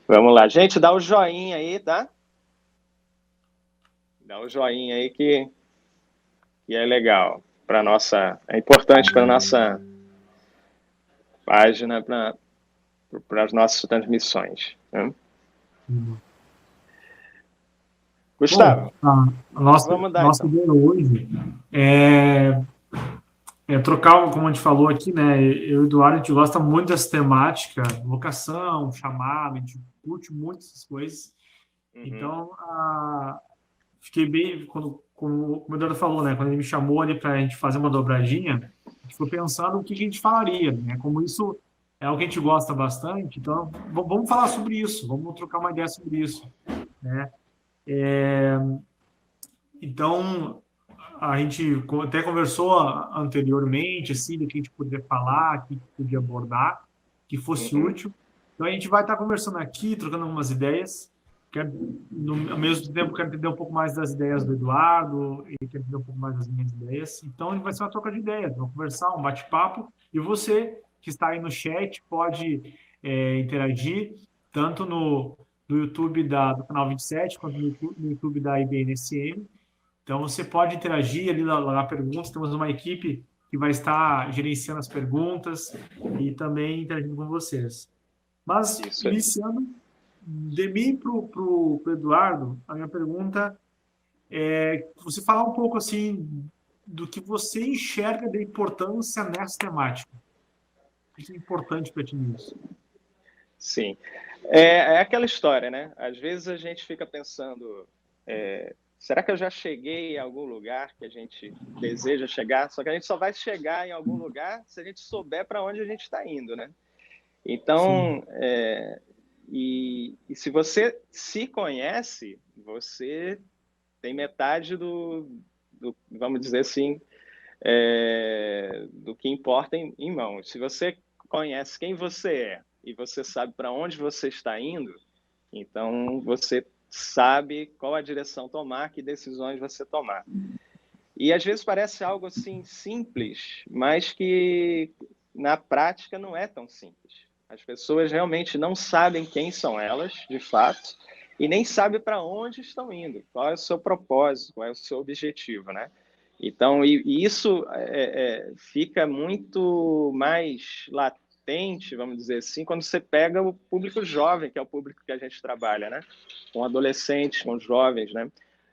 Vamos lá. Gente, dá o joinha aí, tá? Dá o joinha aí que é legal. Para nossa, é importante para nossa página, para as nossas transmissões, né? Bom, Gustavo, a nossa, vamos dar nossa então. ideia hoje é, é trocar, como a gente falou aqui, né? Eu e o Eduardo, a gente gosta muito dessa temática, vocação, chamado, a gente curte muito essas coisas. Uhum, Então, fiquei bem, como o Eduardo falou, né? Quando ele me chamou ali para a gente fazer uma dobradinha, a gente foi pensando o que a gente falaria, né? Como isso é algo que a gente gosta bastante, então vamos falar sobre isso, vamos trocar uma ideia sobre isso, né? Então, a gente até conversou anteriormente, assim, do que a gente poderia falar, o que a gente podia abordar, que fosse uhum. útil. Então, a gente vai estar conversando aqui, trocando algumas ideias. Ao mesmo tempo, quero entender um pouco mais das ideias do Eduardo, e quero entender um pouco mais das minhas ideias. Então, vai ser uma troca de ideias, vamos conversar, um bate-papo. E você, que está aí no chat, pode interagir, tanto no YouTube do canal 27, quanto no YouTube da IBNSM. Então, você pode interagir ali na perguntas. Temos uma equipe que vai estar gerenciando as perguntas e também interagindo com vocês. Mas, Isso aí. iniciando, de mim para o Eduardo, a minha pergunta é você falar um pouco assim do que você enxerga da importância nessa temática. O que é importante para ti nisso? Sim. É aquela história, né? Às vezes a gente fica pensando, será que eu já cheguei em algum lugar que a gente deseja chegar? Só que a gente só vai chegar em algum lugar se a gente souber para onde a gente está indo, né? Sim, Então, e se você se conhece, você tem metade vamos dizer assim, do que importa em mãos. Se você conhece quem você é e você sabe para onde você está indo, então você sabe qual a direção tomar, que decisões você tomar. E às vezes parece algo assim simples, mas que na prática não é tão simples. As pessoas realmente não sabem quem são elas, de fato, e nem sabem para onde estão indo, qual é o seu propósito, qual é o seu objetivo, né? Então, e isso fica muito mais latente, vamos dizer assim, quando você pega o público jovem, que é o público que a gente trabalha, né? Com adolescentes, com jovens, né?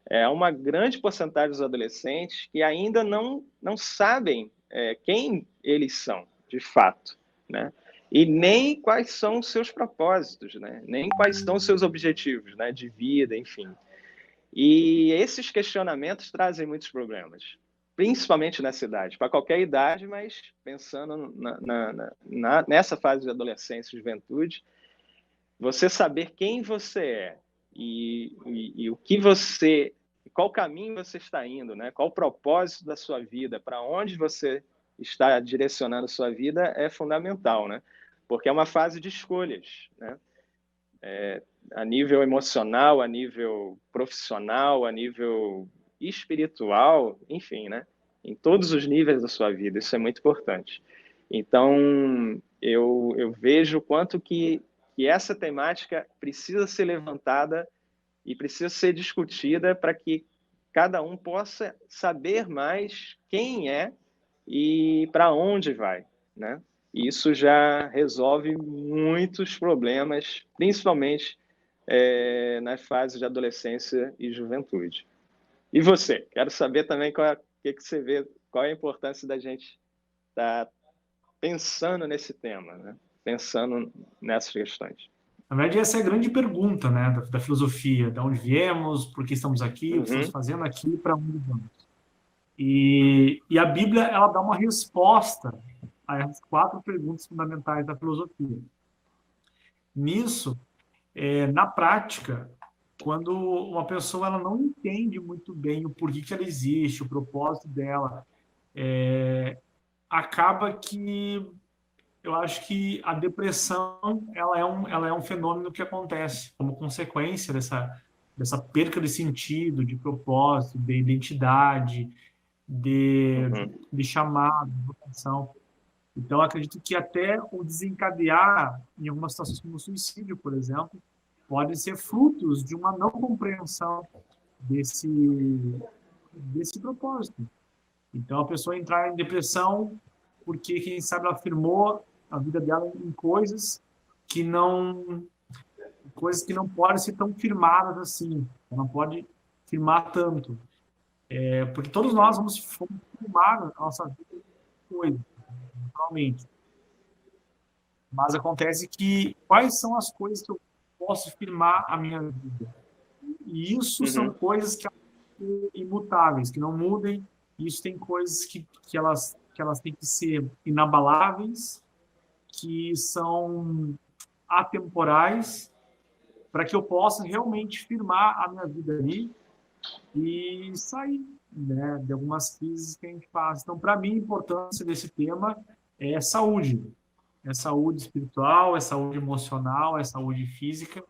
É uma grande porcentagem dos adolescentes que ainda não sabem quem eles são, de fato, né? E nem quais são os seus propósitos, né? Nem quais são os seus objetivos, né? De vida, enfim. E esses questionamentos trazem muitos problemas, principalmente nessa idade, para qualquer idade, mas pensando nessa fase de adolescência e juventude, você saber quem você é e o que você, qual caminho você está indo, né? Qual o propósito da sua vida, para onde você está direcionando a sua vida é fundamental, né? Porque é uma fase de escolhas, né? A nível emocional, a nível profissional, a nível espiritual, enfim, né? Em todos os níveis da sua vida, isso é muito importante. Então, eu vejo o quanto que essa temática precisa ser levantada e precisa ser discutida para que cada um possa saber mais quem é e para onde vai, né? E isso já resolve muitos problemas, principalmente nas fases de adolescência e juventude. E você? Quero saber também que você vê, qual é a importância da gente estar pensando nesse tema, né? Pensando nessas questões. na verdade, essa é a grande pergunta, né, da filosofia: de onde viemos, por que estamos aqui, o que estamos Uhum, fazendo aqui, para onde vamos. E a Bíblia, ela dá uma resposta a essas quatro perguntas fundamentais da filosofia. Nisso, na prática, quando uma pessoa ela não entende muito bem o porquê que ela existe, o propósito dela, acaba que eu acho que a depressão ela é um fenômeno que acontece como consequência dessa perca de sentido, de propósito, de identidade, de, uhum, de chamado, de vocação. Então, acredito que até o desencadear em algumas situações como suicídio, por exemplo, podem ser frutos de uma não compreensão desse propósito. Então, a pessoa entrar em depressão porque, quem sabe, ela firmou a vida dela em coisas que não podem ser tão firmadas assim. Ela não pode firmar tanto. Porque todos nós fomos firmados na nossa vida em coisas, naturalmente. Mas acontece que quais são as coisas que eu posso firmar a minha vida? E isso são coisas que são imutáveis, que não mudem. Isso tem coisas que elas têm que ser inabaláveis, que são atemporais, para que eu possa realmente firmar a minha vida ali e sair, né, de algumas crises que a gente passa. Então, para mim, a importância desse tema é saúde. É saúde espiritual, é saúde emocional, é saúde física.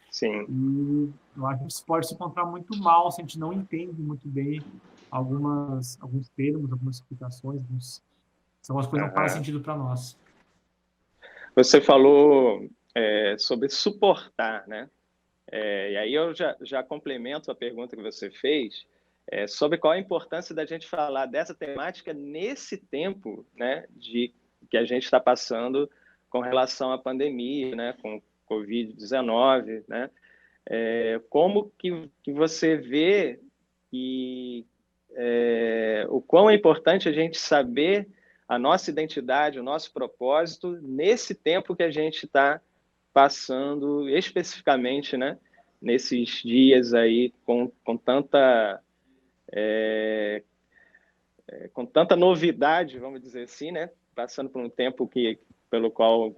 Sim. E eu acho que isso pode se encontrar muito mal se a gente não entende muito bem alguns termos, algumas explicações, algumas coisas não fazem sentido para nós. Você falou sobre suportar, né? E aí eu já complemento a pergunta que você fez sobre qual a importância da gente falar dessa temática nesse tempo, né, que a gente está passando com relação à pandemia, né, com Covid-19, né? Como que você vê o quão é importante a gente saber a nossa identidade, o nosso propósito nesse tempo que a gente está passando, especificamente, né, nesses dias aí com tanta novidade, vamos dizer assim, né, passando por um tempo pelo qual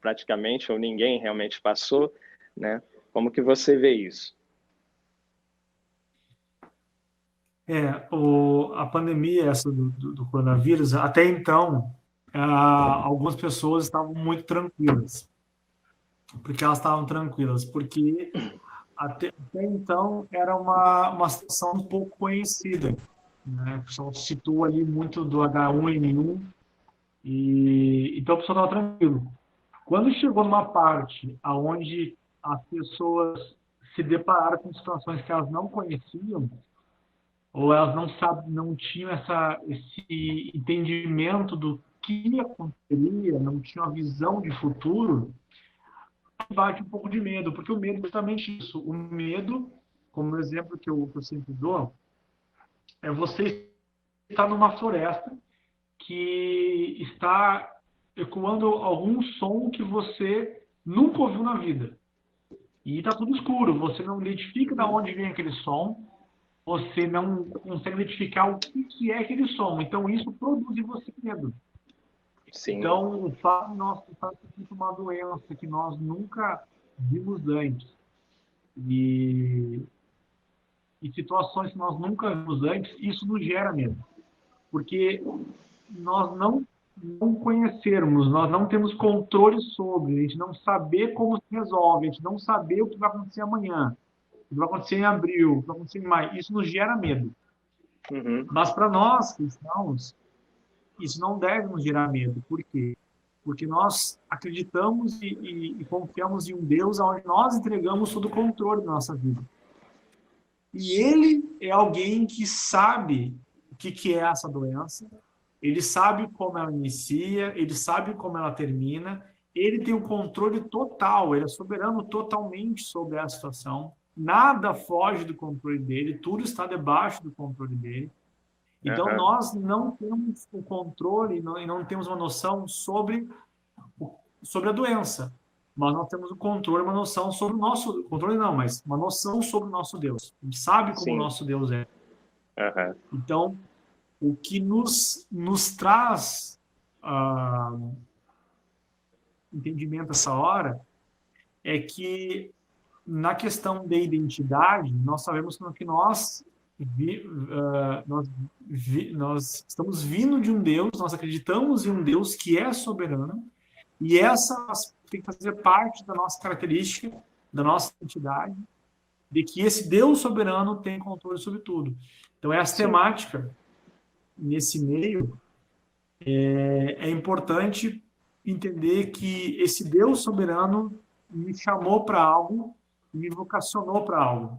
praticamente ou ninguém realmente passou, né? Como que você vê isso? A pandemia essa do coronavírus, até então, algumas pessoas estavam muito tranquilas. Porque elas estavam tranquilas? Porque até então era uma situação um pouco conhecida, né? O pessoal citou ali muito do H1N1, então o pessoal estava tranquilo. Quando chegou numa parte onde as pessoas se depararam com situações que elas não conheciam, ou elas não tinham esse entendimento do que aconteceria, não tinham a visão de futuro, bate um pouco de medo, porque o medo é justamente isso. O medo, como o exemplo que eu sempre dou, é você estar numa floresta que está ecoando algum som que você nunca ouviu na vida. E está tudo escuro, você não identifica de onde vem aquele som, você não consegue identificar o que é aquele som. Então, isso produz em você medo. Sim. Então, o fato de nós estarmos com uma doença que nós nunca vimos antes e situações que nós nunca vimos antes, isso nos gera medo. Porque nós não conhecermos, nós não temos controle sobre, a gente não saber como se resolve, a gente não saber o que vai acontecer amanhã, o que vai acontecer em abril, o que vai acontecer em maio, isso nos gera medo. Mas para nós, cristãos, isso não deve nos gerar medo. Por quê? Porque nós acreditamos e confiamos em um Deus onde nós entregamos todo o controle da nossa vida. E Ele é alguém que sabe o que é essa doença, Ele sabe como ela inicia, Ele sabe como ela termina, Ele tem o controle total, Ele é soberano totalmente sobre a situação, nada foge do controle dEle, tudo está debaixo do controle dEle. Então, nós não temos o controle e não temos uma noção sobre a doença, mas nós temos o controle, uma noção sobre o nosso... Controle não, mas uma noção sobre o nosso Deus. A gente sabe como o nosso Deus é. Então, o que nos traz entendimento essa hora é que, na questão da identidade, nós sabemos que nós estamos vindo de um Deus, nós acreditamos em um Deus que é soberano, e essa tem que fazer parte da nossa característica, da nossa identidade, de que esse Deus soberano tem controle sobre tudo. Então, essa temática, nesse meio, é importante entender que esse Deus soberano me chamou para algo, me vocacionou para algo.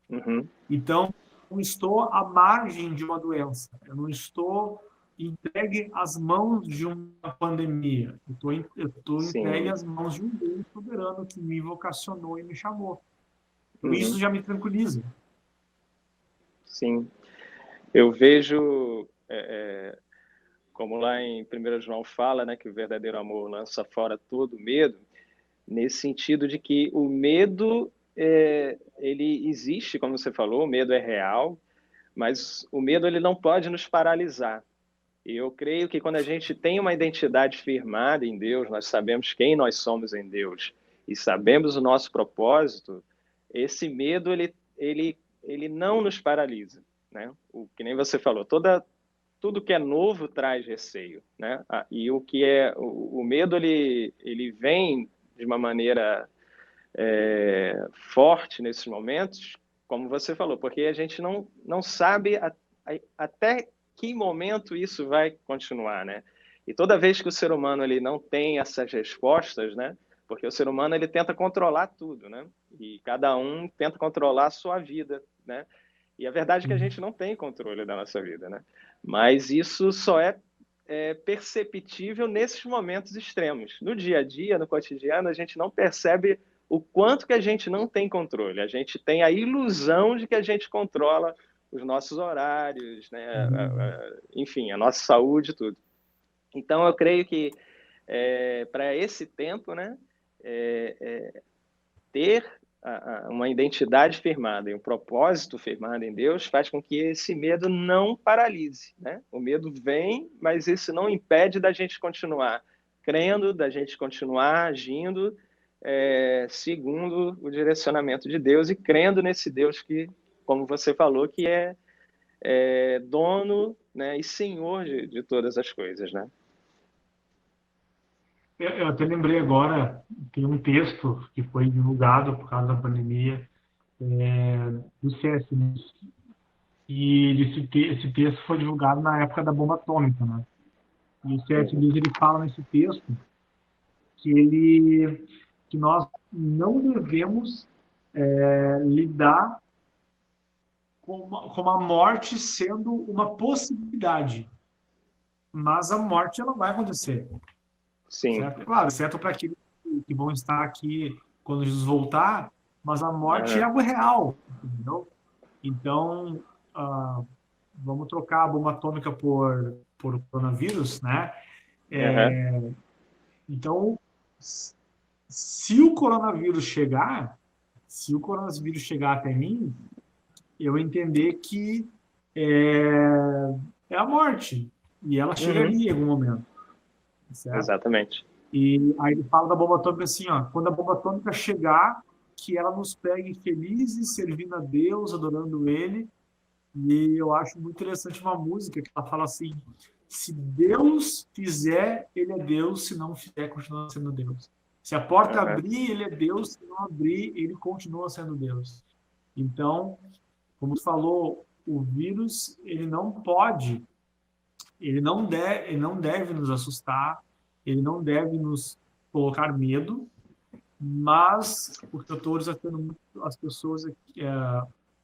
Uhum. Então, eu não estou à margem de uma doença, eu não estou entregue às mãos de uma pandemia, eu estou entregue Sim. às mãos de um Deus soberano que me vocacionou e me chamou. Então, isso Uhum. já me tranquiliza. Sim. Eu vejo, como lá em 1 João fala, né, que o verdadeiro amor lança fora todo medo, nesse sentido de que o medo, ele existe, como você falou, o medo é real, mas o medo ele não pode nos paralisar. E eu creio que quando a gente tem uma identidade firmada em Deus, nós sabemos quem nós somos em Deus e sabemos o nosso propósito, esse medo ele não nos paralisa, né? O que nem você falou, tudo que é novo traz receio, né? E o que é o medo ele vem de uma maneira forte nesses momentos, como você falou, porque a gente não sabe até que momento isso vai continuar, né? E toda vez que o ser humano ele não tem essas respostas, né? Porque o ser humano ele tenta controlar tudo, né? E cada um tenta controlar a sua vida, né? E a verdade é que a gente não tem controle da nossa vida, né? Mas isso só é perceptível nesses momentos extremos. No dia a dia, no cotidiano, a gente não percebe o quanto que a gente não tem controle. A gente tem a ilusão de que a gente controla os nossos horários, né? Enfim, a nossa saúde, tudo. Então, eu creio que para esse tempo, né, ter uma identidade firmada e um propósito firmado em Deus faz com que esse medo não paralise, né? O medo vem, mas isso não impede da gente continuar crendo, da gente continuar agindo segundo o direcionamento de Deus e crendo nesse Deus que, como você falou, que é dono, né, e senhor de todas as coisas, né? Eu até lembrei agora, tem um texto que foi divulgado por causa da pandemia, do C.S. Lewis. E esse texto foi divulgado na época da bomba atômica, né? E o C.S. Uhum. Lewis ele fala nesse texto que nós não devemos lidar com a morte sendo uma possibilidade, mas a morte ela vai acontecer, Sim. certo? Claro, exceto para aqueles que vão estar aqui quando Jesus voltar, mas a morte é Uhum. algo real, entendeu? Então, vamos trocar a bomba atômica por coronavírus, né? Uhum. Então, se o coronavírus chegar, se o coronavírus chegar até mim, eu entender que é a morte e ela Uhum. chegaria em algum momento, certo? Exatamente. E aí ele fala da bomba atômica assim, ó, quando a bomba atômica chegar, que ela nos pegue felizes, servindo a Deus, adorando Ele. E eu acho muito interessante uma música que ela fala assim: se Deus fizer, Ele é Deus, se não fizer, continua sendo Deus. Se a porta Uhum. abrir, Ele é Deus, se não abrir, Ele continua sendo Deus. Então, como tu falou, o vírus ele não deve nos assustar, ele não deve nos colocar medo, mas o que eu estou desafiando muito as pessoas aqui,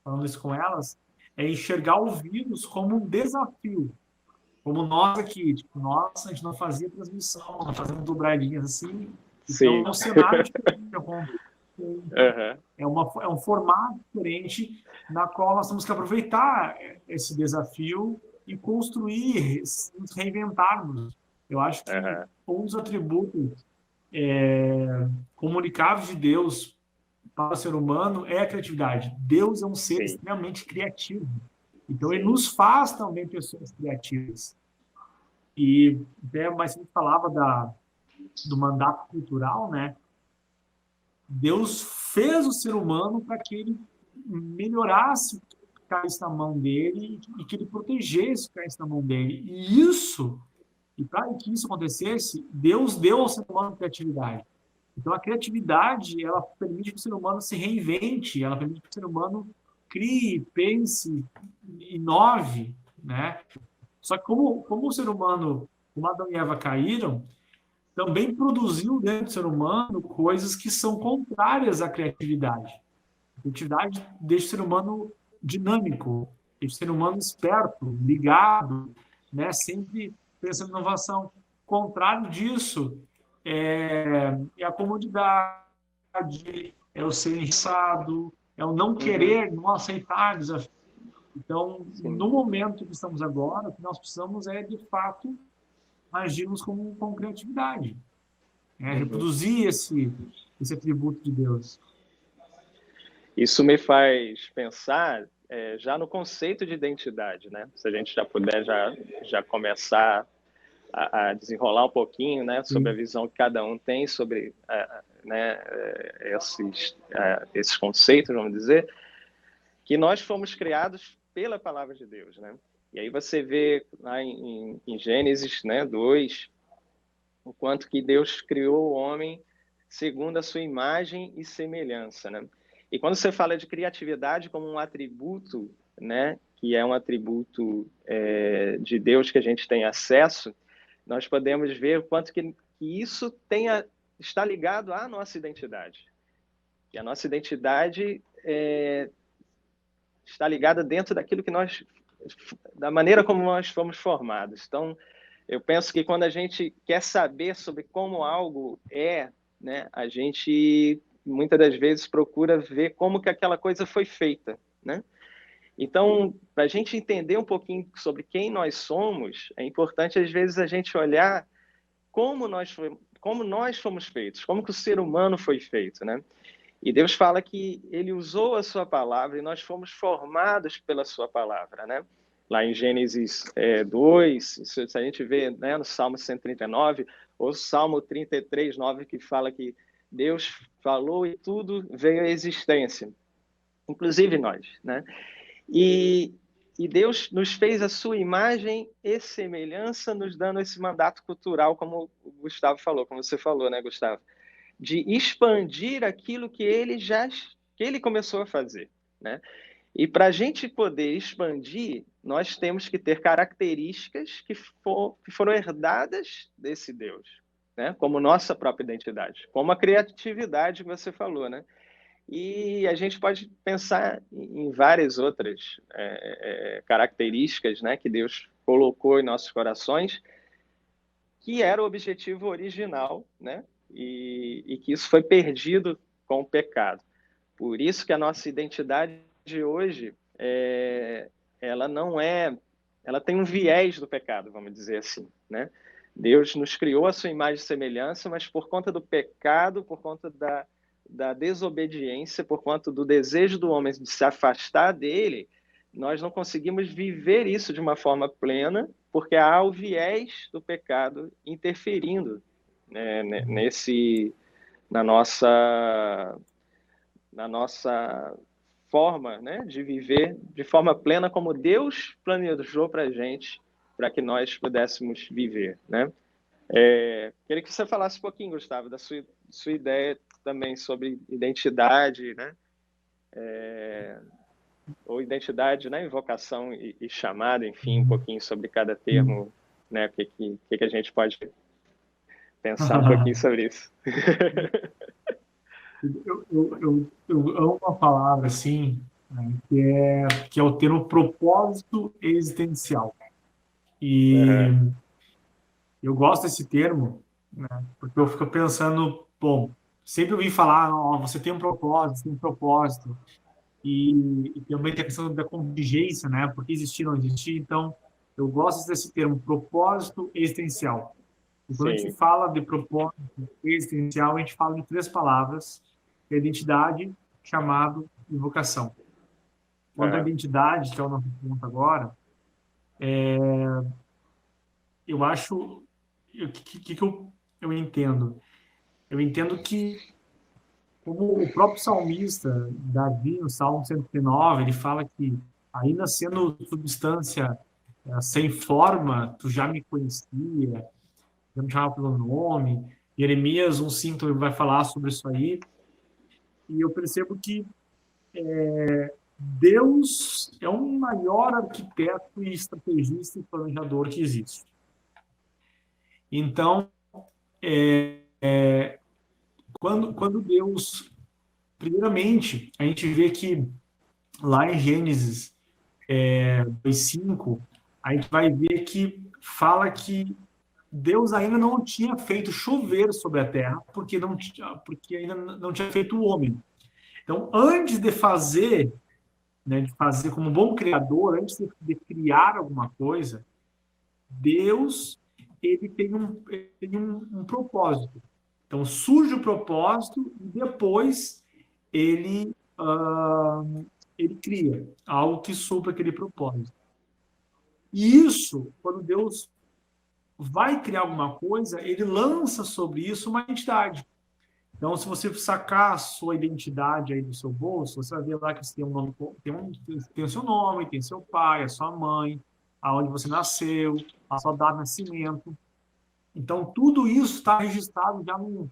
falando isso com elas, é enxergar o vírus como um desafio. Como nós aqui, tipo, nós, a gente não fazia transmissão, não fazemos dobradinhas assim, então Sim. é um cenário diferente, Uhum. é um formato diferente na qual nós temos que aproveitar esse desafio e construir, nos reinventarmos. Eu acho que Uhum. um dos atributos comunicáveis de Deus para o ser humano é a criatividade. Deus é um ser Sim. extremamente criativo. Então, ele Sim. nos faz também pessoas criativas. E até mais você falava do mandato cultural, né? Deus fez o ser humano para que ele melhorasse o que caísse na mão dele e que ele protegesse o que caísse na mão dele. E para que isso acontecesse, Deus deu ao ser humano criatividade. Então, a criatividade, ela permite que o ser humano se reinvente, ela permite que o ser humano crie, pense, inove, né? Só que como o ser humano, como Adão e Eva caíram, também produziu dentro do ser humano coisas que são contrárias à criatividade. A criatividade deixa o ser humano dinâmico, deixa o ser humano esperto, ligado, né? Sempre pensando em inovação. O contrário disso é a comodidade, é o ser engessado, é o não querer, não aceitar desafios. Então, Sim. no momento que estamos agora, o que nós precisamos é, de fato, agirmos com criatividade, né? Uhum. Reproduzir esse atributo de Deus. Isso me faz pensar já no conceito de identidade, né? Se a gente já puder já começar a desenrolar um pouquinho, né, sobre a Sim. visão que cada um tem sobre né, esses conceitos, vamos dizer, que nós fomos criados pela palavra de Deus, né? E aí você vê lá em Gênesis, né, 2, o quanto que Deus criou o homem segundo a sua imagem e semelhança, né? E quando você fala de criatividade como um atributo, né, que é um atributo de Deus que a gente tem acesso, nós podemos ver o quanto que isso está ligado à nossa identidade. E a nossa identidade está ligada dentro daquilo que da maneira como nós fomos formados. Então, eu penso que quando a gente quer saber sobre como algo né, a gente muitas das vezes procura ver como que aquela coisa foi feita, né? Então, para a gente entender um pouquinho sobre quem nós somos, é importante às vezes a gente olhar como nós fomos feitos, como que o ser humano foi feito, né? E Deus fala que ele usou a sua palavra e nós fomos formados pela sua palavra, né? Lá em Gênesis 2, se a gente vê, né, no Salmo 139, ou Salmo 33, 9, que fala que Deus falou e tudo veio à existência, inclusive nós, né? E Deus nos fez a sua imagem e semelhança, nos dando esse mandato cultural, como o Gustavo falou, como você falou, né, Gustavo? De expandir aquilo que ele começou a fazer, né? E para a gente poder expandir, nós temos que ter características que foram herdadas desse Deus, né? Como nossa própria identidade, como a criatividade que você falou, né? E a gente pode pensar em várias outras características, né, que Deus colocou em nossos corações, que era o objetivo original, né? E que isso foi perdido com o pecado. Por isso que a nossa identidade de hoje, ela não ela tem um viés do pecado, vamos dizer assim, né? Deus nos criou a sua imagem e semelhança, mas por conta do pecado, por conta da desobediência, por conta do desejo do homem de se afastar dele, nós não conseguimos viver isso de uma forma plena, porque há o viés do pecado interferindo, né, na nossa forma, né, de viver de forma plena como Deus planejou para a gente, para que nós pudéssemos viver, né? Queria que você falasse um pouquinho, Gustavo, da sua ideia também sobre identidade, né? Ou identidade, né? Invocação e chamada, enfim, um pouquinho sobre cada termo, né? O que a gente pode pensar um pouquinho sobre isso. Eu amo uma palavra assim, né, que é o termo propósito existencial. E Uhum. eu gosto desse termo, né, porque eu fico pensando, bom, sempre ouvi falar, ó, você tem um propósito, você tem um propósito. E também tem a questão da contingência, né? Por que existir, não existir. Então, eu gosto desse termo, propósito existencial. E quando a gente Sim. fala de propósito existencial, a gente fala de três palavras, que é identidade, chamado e vocação. Quanto à Uhum. identidade, que é o nosso ponto agora, eu acho... O que eu entendo? Eu entendo que, como o próprio salmista, Davi, no Salmo 109, ele fala que, ainda sendo substância sem forma, tu já me conhecia, já me chamava pelo nome. Jeremias 1,5 vai falar sobre isso aí. E eu percebo que Deus é o maior arquiteto e estrategista e planejador que existe. Então, quando Deus, primeiramente, a gente vê que lá em Gênesis 2:5, a gente vai ver que fala que Deus ainda não tinha feito chover sobre a terra, porque ainda não tinha feito o homem. Então, antes de fazer, né, de fazer como bom criador, antes de criar alguma coisa, Deus ele tem um propósito. Então, surge o propósito e depois ele, ele cria algo que supra aquele propósito. E isso, quando Deus vai criar alguma coisa, ele lança sobre isso uma entidade. Então, se você sacar a sua identidade aí do seu bolso, você vai ver lá que você tem um nome, tem o seu nome, tem seu pai, a sua mãe, aonde você nasceu, a sua data de nascimento. Então, tudo isso está registrado já num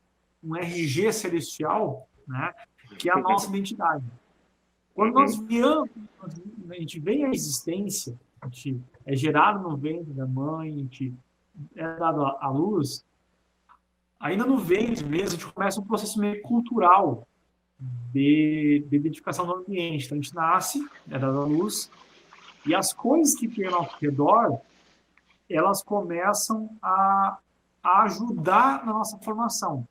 RG celestial, né, que é a nossa identidade. Quando a gente vem à existência, a gente é gerado no ventre da mãe, a gente é dado à luz, ainda no ventre mesmo, a gente começa um processo meio cultural de identificação do ambiente. Então, a gente nasce, é dado à luz, e as coisas que tem ao nosso redor, elas começam a ajudar na nossa formação.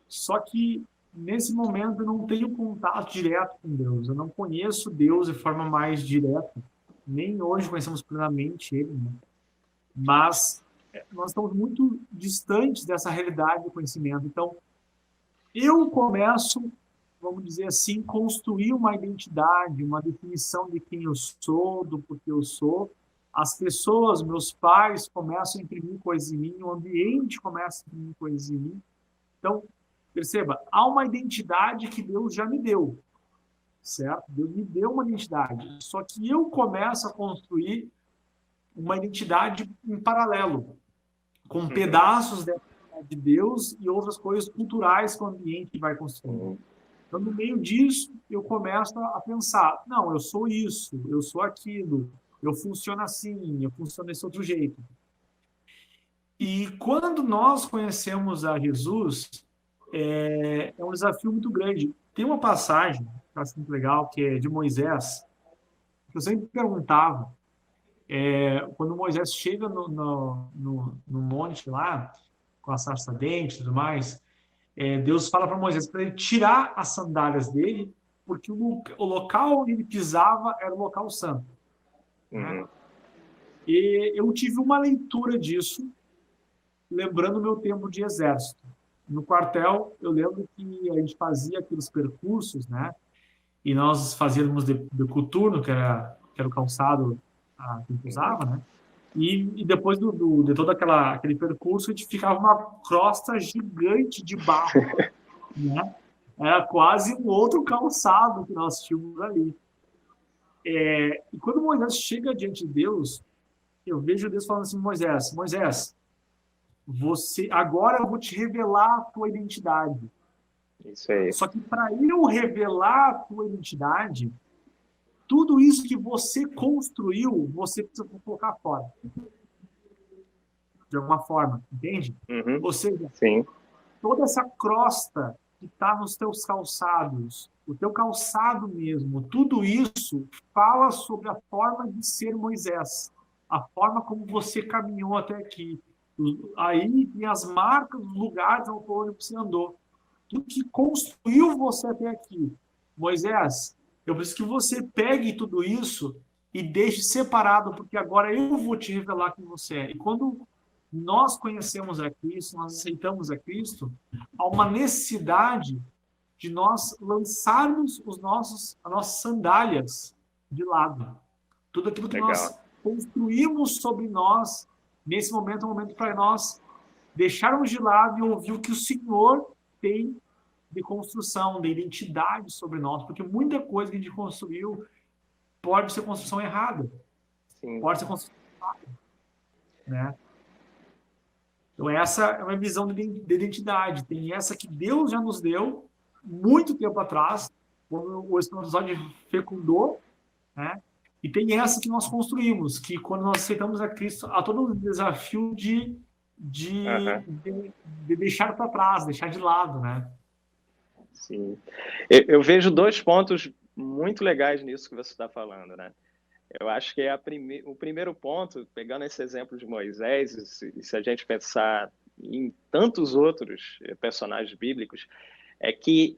Só que, nesse momento, eu não tenho contato direto com Deus. Eu não conheço Deus de forma mais direta. Nem hoje conhecemos plenamente Ele, né? Mas nós estamos muito distantes dessa realidade do conhecimento. Então, eu começo, vamos dizer assim, construir uma identidade, uma definição de quem eu sou, do porquê eu sou. As pessoas, meus pais, começam a imprimir coisas em mim, o ambiente começa a imprimir coisas em mim. Então, perceba, há uma identidade que Deus já me deu, certo? Deus me deu uma identidade, só que eu começo a construir uma identidade em paralelo, com pedaços de Deus e outras coisas culturais que o ambiente vai construindo. Então, no meio disso, eu começo a pensar, não, eu sou isso, eu sou aquilo, eu funciono assim, eu funciono desse outro jeito. E quando nós conhecemos a Jesus, é um desafio muito grande. Tem uma passagem, que eu acho muito legal, que é de Moisés, que eu sempre perguntava, quando Moisés chega no monte lá, com a sarça ardente e tudo mais, Deus fala para Moisés para ele tirar as sandálias dele, porque o local onde ele pisava era o local santo. Né? E eu tive uma leitura disso, lembrando o meu tempo de exército. No quartel, eu lembro que a gente fazia aqueles percursos, né? E nós fazíamos de coturno, que era o calçado que a gente usava, né? E depois de todo aquele percurso, a gente ficava uma crosta gigante de barro, né? Era quase um outro calçado que nós tínhamos ali. E quando Moisés chega diante de Deus, eu vejo Deus falando assim, Moisés, agora eu vou te revelar a tua identidade. Isso aí. Só que para eu revelar a tua identidade, tudo isso que você construiu, você precisa colocar fora. De alguma forma, entende? Ou seja, sim, toda essa crosta que está nos teus calçados, o teu calçado mesmo, tudo isso fala sobre a forma de ser Moisés, a forma como você caminhou até aqui. Aí tem as marcas, os lugares onde você andou. Tudo que construiu você até aqui. Moisés, eu preciso que você pegue tudo isso e deixe separado, porque agora eu vou te revelar quem você é. E quando nós conhecemos a Cristo, nós aceitamos a Cristo, há uma necessidade de nós lançarmos as nossas sandálias de lado. Tudo aquilo que nós construímos sobre nós, nesse momento é um momento para nós deixarmos de lado e ouvir o que o Senhor tem de construção, de identidade sobre nós, porque muita coisa que a gente construiu pode ser construção errada. Sim. Pode ser construção errada. Né? Então, essa é uma visão de identidade. Tem essa que Deus já nos deu muito tempo atrás, quando o espermatozoide fecundou, né? E tem essa que nós construímos, que quando nós aceitamos a Cristo, há todo um desafio de de, Aham. de deixar para trás, deixar de lado, né? Sim. Eu vejo dois pontos muito legais nisso que você está falando, né? Eu acho que é o primeiro ponto, pegando esse exemplo de Moisés, e se a gente pensar em tantos outros personagens bíblicos, é que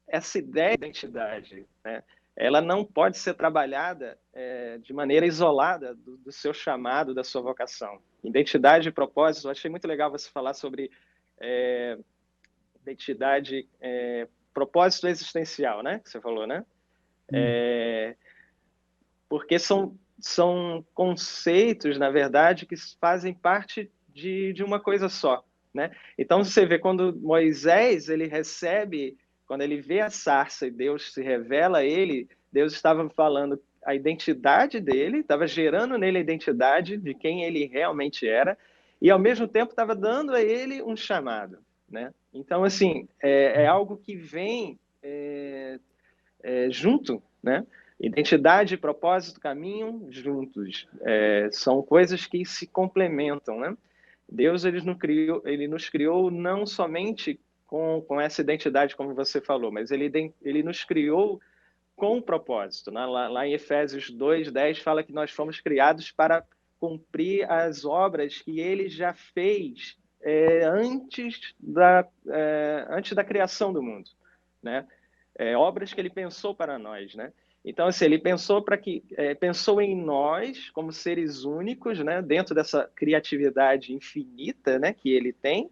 essa ideia de identidade, né, ela não pode ser trabalhada de maneira isolada do seu chamado, da sua vocação. Identidade e propósito, eu achei muito legal você falar sobre é, identidade, propósito existencial, né? Que você falou, né? Sim. Porque são conceitos, na verdade, que fazem parte de uma coisa só, né? Então, você vê, quando Moisés, ele recebe, quando ele vê a sarça e Deus se revela a ele, Deus estava falando a identidade dele, estava gerando nele a identidade de quem ele realmente era, e, ao mesmo tempo, estava dando a ele um chamado, né? Então, assim, é algo que vem junto, né? Identidade, propósito, caminho juntos. São coisas que se complementam, né? Deus ele nos criou não somente com essa identidade, como você falou, mas ele nos criou com um propósito. Né? Lá em Efésios 2:10 fala que nós fomos criados para cumprir as obras que ele já fez antes da criação do mundo, né? Obras que ele pensou para nós, né? Então, assim, ele pensou em nós como seres únicos, né? Dentro dessa criatividade infinita, né? Que ele tem,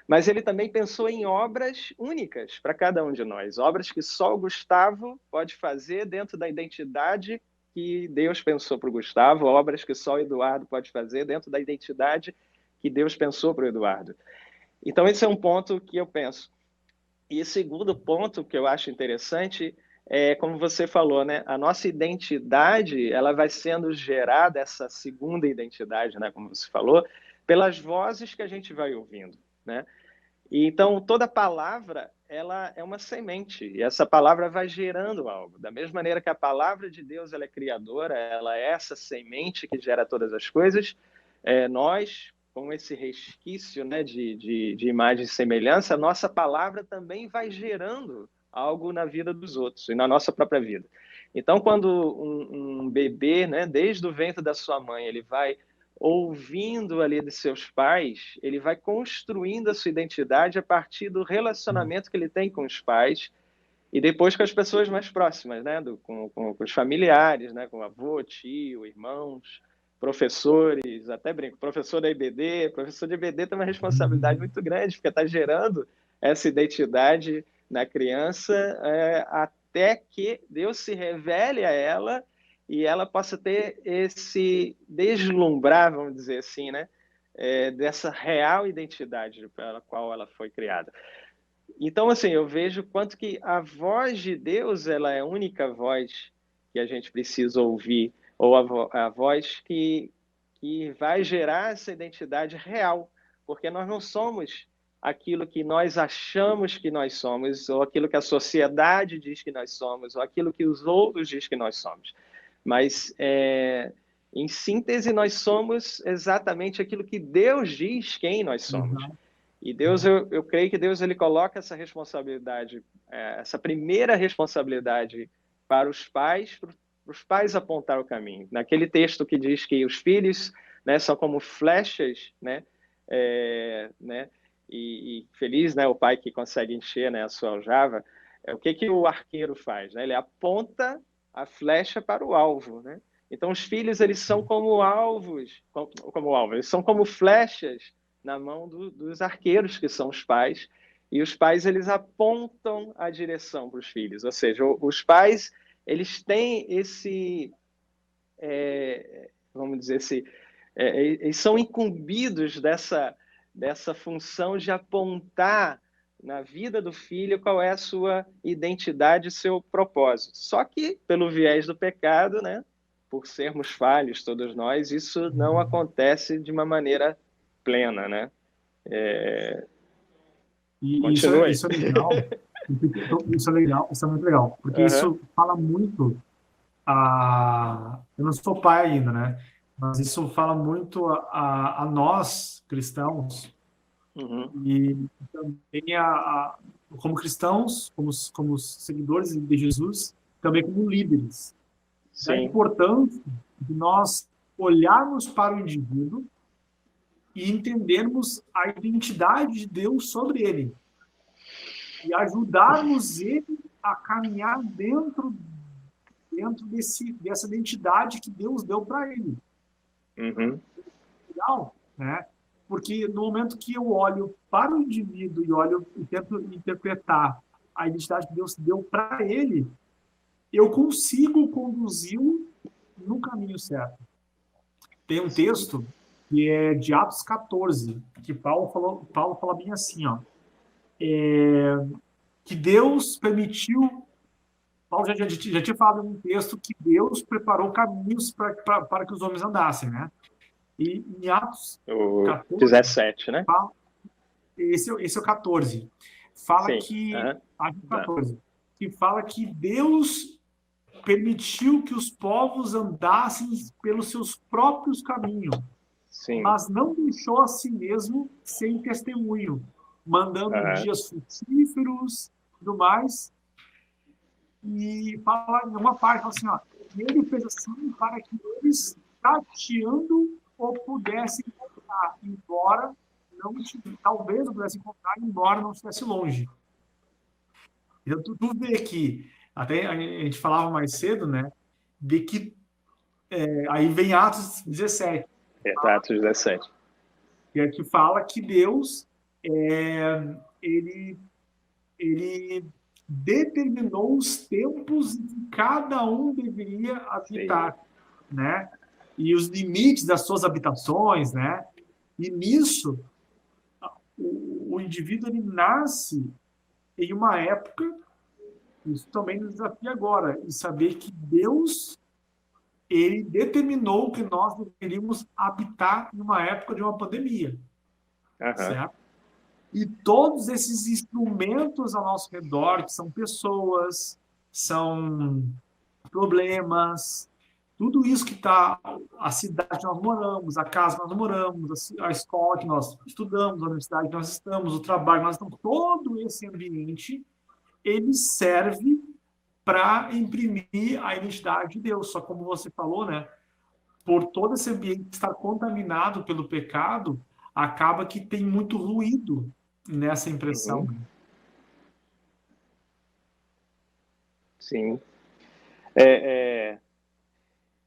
mas ele também pensou em obras únicas para cada um de nós, obras que só o Gustavo pode fazer dentro da identidade que Deus pensou para o Gustavo, obras que só o Eduardo pode fazer dentro da identidade que Deus pensou para o Eduardo. Então, esse é um ponto que eu penso. E o segundo ponto que eu acho interessante é, como você falou, né? A nossa identidade, ela vai sendo gerada, essa segunda identidade, né? Como você falou, pelas vozes que a gente vai ouvindo, né? E então, toda palavra, ela é uma semente, e essa palavra vai gerando algo. Da mesma maneira que a palavra de Deus, ela é criadora, ela é essa semente que gera todas as coisas, nós, com esse resquício, né, de imagem e semelhança, a nossa palavra também vai gerando algo na vida dos outros e na nossa própria vida. Então, quando um bebê, né, desde o ventre da sua mãe, ele vai ouvindo ali de seus pais, ele vai construindo a sua identidade a partir do relacionamento que ele tem com os pais e depois com as pessoas mais próximas, né? Com os familiares, né? Com avô, tio, irmãos, professores, até brinco, professor de IBD tem uma responsabilidade muito grande, porque está gerando essa identidade na criança até que Deus se revele a ela e ela possa ter esse deslumbrar, vamos dizer assim, né? Dessa real identidade pela qual ela foi criada. Então, assim, eu vejo quanto que a voz de Deus, ela é a única voz que a gente precisa ouvir, ou a voz que vai gerar essa identidade real, porque nós não somos aquilo que nós achamos que nós somos, ou aquilo que a sociedade diz que nós somos, ou aquilo que os outros dizem que nós somos. Mas, em síntese, nós somos exatamente aquilo que Deus diz quem nós somos. Exato. E Deus, eu creio que Deus ele coloca essa responsabilidade, essa primeira responsabilidade para os pais apontar o caminho. Naquele texto que diz que os filhos, né, são como flechas, né, né, e feliz, né, o pai que consegue encher, né, a sua aljava. O que o arqueiro faz? Né? Ele aponta a flecha para o alvo, né? Então os filhos eles são como alvos, eles são como flechas na mão dos arqueiros, que são os pais, e os pais eles apontam a direção para os filhos, ou seja, os pais eles têm esse, vamos dizer assim, eles são incumbidos dessa função de apontar na vida do filho qual é a sua identidade, seu propósito. Só que, pelo viés do pecado, né, por sermos falhos todos nós, isso não acontece de uma maneira plena, né? E Continue. isso é legal, isso é legal, isso é muito legal, porque Uhum. isso fala muito eu não sou pai ainda, né? Mas isso fala muito a nós, cristãos, Uhum. e também como cristãos, como seguidores de Jesus, também como líderes, da Sim, importância de nós olharmos para o indivíduo e entendermos a identidade de Deus sobre ele e ajudarmos ele a caminhar dentro dessa identidade que Deus deu para ele. uhum. Legal, né? Porque no momento que eu olho para o indivíduo e olho e tento interpretar a identidade que Deus deu para ele, eu consigo conduzi-lo no caminho certo. Tem um Sim. texto que é de Atos 14, que Paulo fala bem assim, ó, que Deus permitiu. Paulo já tinha falado em um texto que Deus preparou caminhos para que os homens andassem, né? E em Atos O 14, 17, né? fala, esse é o 14, fala Sim. que, Aham. Atos Tá. 14, que fala que Deus permitiu que os povos andassem pelos seus próprios caminhos, Sim. mas não deixou a si mesmo sem testemunho, mandando Aham. dias frutíferos e tudo mais. E fala em uma parte, fala assim, ó, e ele fez assim para que eles, tateando, o pudessem encontrar, embora talvez não pudessem encontrar, embora não estivesse longe. Então, tu vê que, até a gente falava mais cedo, né, de que aí vem Atos 17, Atos 17. que fala que Deus, ele, ele determinou os tempos em que cada um deveria Sim. habitar, né? E os limites das suas habitações, né? E nisso, o indivíduo ele nasce em uma época, isso também nos desafia agora, e saber que Deus ele determinou que nós deveríamos habitar em uma época de uma pandemia, Aham. certo? E todos esses instrumentos ao nosso redor, que são pessoas, são problemas, tudo isso que está, a cidade que nós moramos, a casa que nós moramos, a escola que nós estudamos, a universidade que nós estamos, o trabalho que nós estamos, todo esse ambiente, ele serve para imprimir a identidade de Deus. Só como você falou, né? Por todo esse ambiente estar contaminado pelo pecado, acaba que tem muito ruído nessa impressão. Uhum. Sim. É,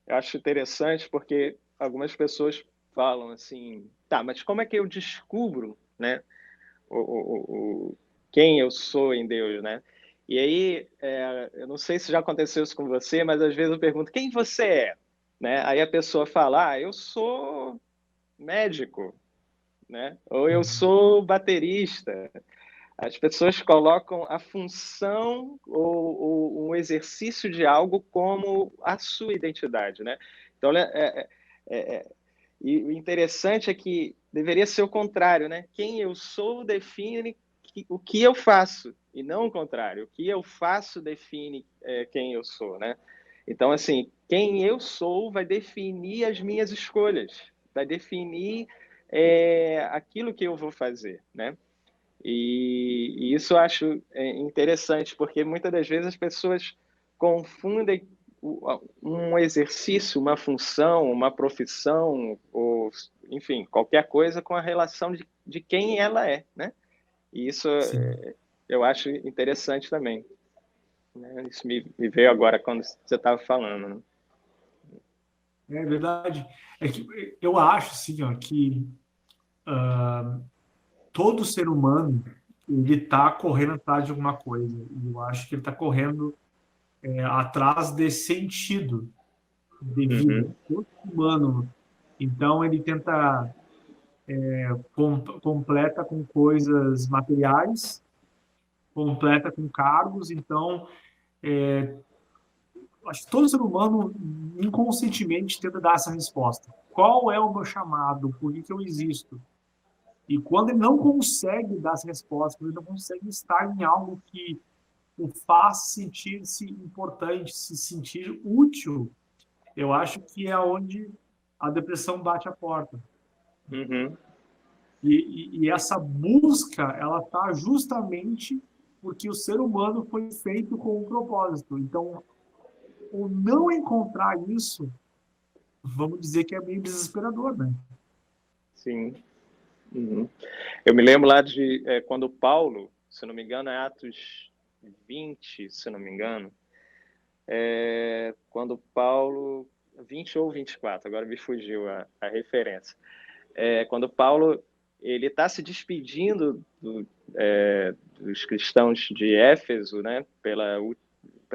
eu acho interessante porque algumas pessoas falam assim, tá, mas como é que eu descubro, né, quem eu sou em Deus, né? E aí, eu não sei se já aconteceu isso com você, mas às vezes eu pergunto, quem você é? Né? Aí a pessoa fala, eu sou médico, né? Ou eu sou baterista. As pessoas colocam a função ou um exercício de algo como a sua identidade, né? Então, e o interessante é que deveria ser o contrário, né? Quem eu sou define o que eu faço, e não o contrário. O que eu faço define quem eu sou, né? Então, assim, quem eu sou vai definir as minhas escolhas, vai definir aquilo que eu vou fazer, né? E isso eu acho interessante, porque muitas das vezes as pessoas confundem um exercício, uma função, uma profissão, ou, enfim, qualquer coisa com a relação de quem ela é, né? E isso Sim, eu acho interessante também, né? Isso me veio agora quando você estava falando, né? é verdade. É que eu acho, assim, ó, que todo ser humano ele está correndo atrás de alguma coisa. E eu acho que ele está correndo atrás desse sentido de vida. Uhum, Todo ser humano. Então, ele tenta completa com coisas materiais, completa com cargos. Então, acho que todo ser humano inconscientemente tenta dar essa resposta. Qual é o meu chamado? Por que eu existo? E quando ele não consegue dar essa resposta, quando ele não consegue estar em algo que o faz sentir-se importante, se sentir útil, eu acho que é onde a depressão bate a porta. Uhum. E essa busca, ela está justamente porque o ser humano foi feito com um propósito. Então, o não encontrar isso, vamos dizer que é meio desesperador, né? Sim. Uhum. Eu me lembro lá de quando Paulo, se não me engano, é Atos 20, se não me engano, quando Paulo, 20 ou 24, agora me fugiu a referência. Quando Paulo ele está se despedindo dos cristãos de Éfeso, né, pela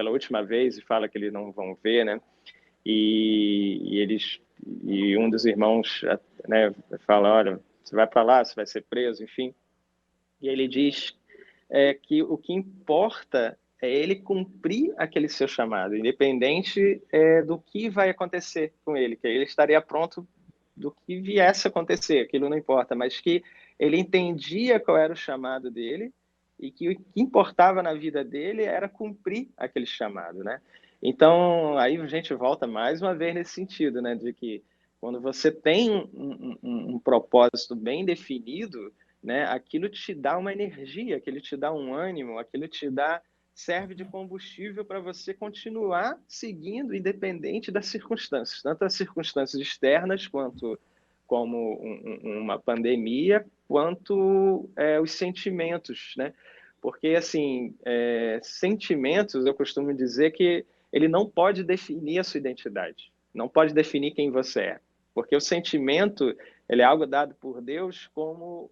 última vez, e fala que eles não vão ver, né, e um dos irmãos, né, fala, olha, você vai para lá, você vai ser preso, enfim, e ele diz que o que importa é ele cumprir aquele seu chamado, independente do que vai acontecer com ele, que ele estaria pronto do que viesse a acontecer, aquilo não importa, mas que ele entendia qual era o chamado dele e que o que importava na vida dele era cumprir aquele chamado, né? Então, aí a gente volta mais uma vez nesse sentido, né, de que quando você tem um propósito bem definido, né, aquilo te dá uma energia, aquilo te dá um ânimo, aquilo te dá serve de combustível para você continuar seguindo, independente das circunstâncias, tanto as circunstâncias externas quanto como uma pandemia, quanto os sentimentos, né? Porque assim, sentimentos, eu costumo dizer que ele não pode definir a sua identidade, não pode definir quem você é, porque o sentimento ele é algo dado por Deus como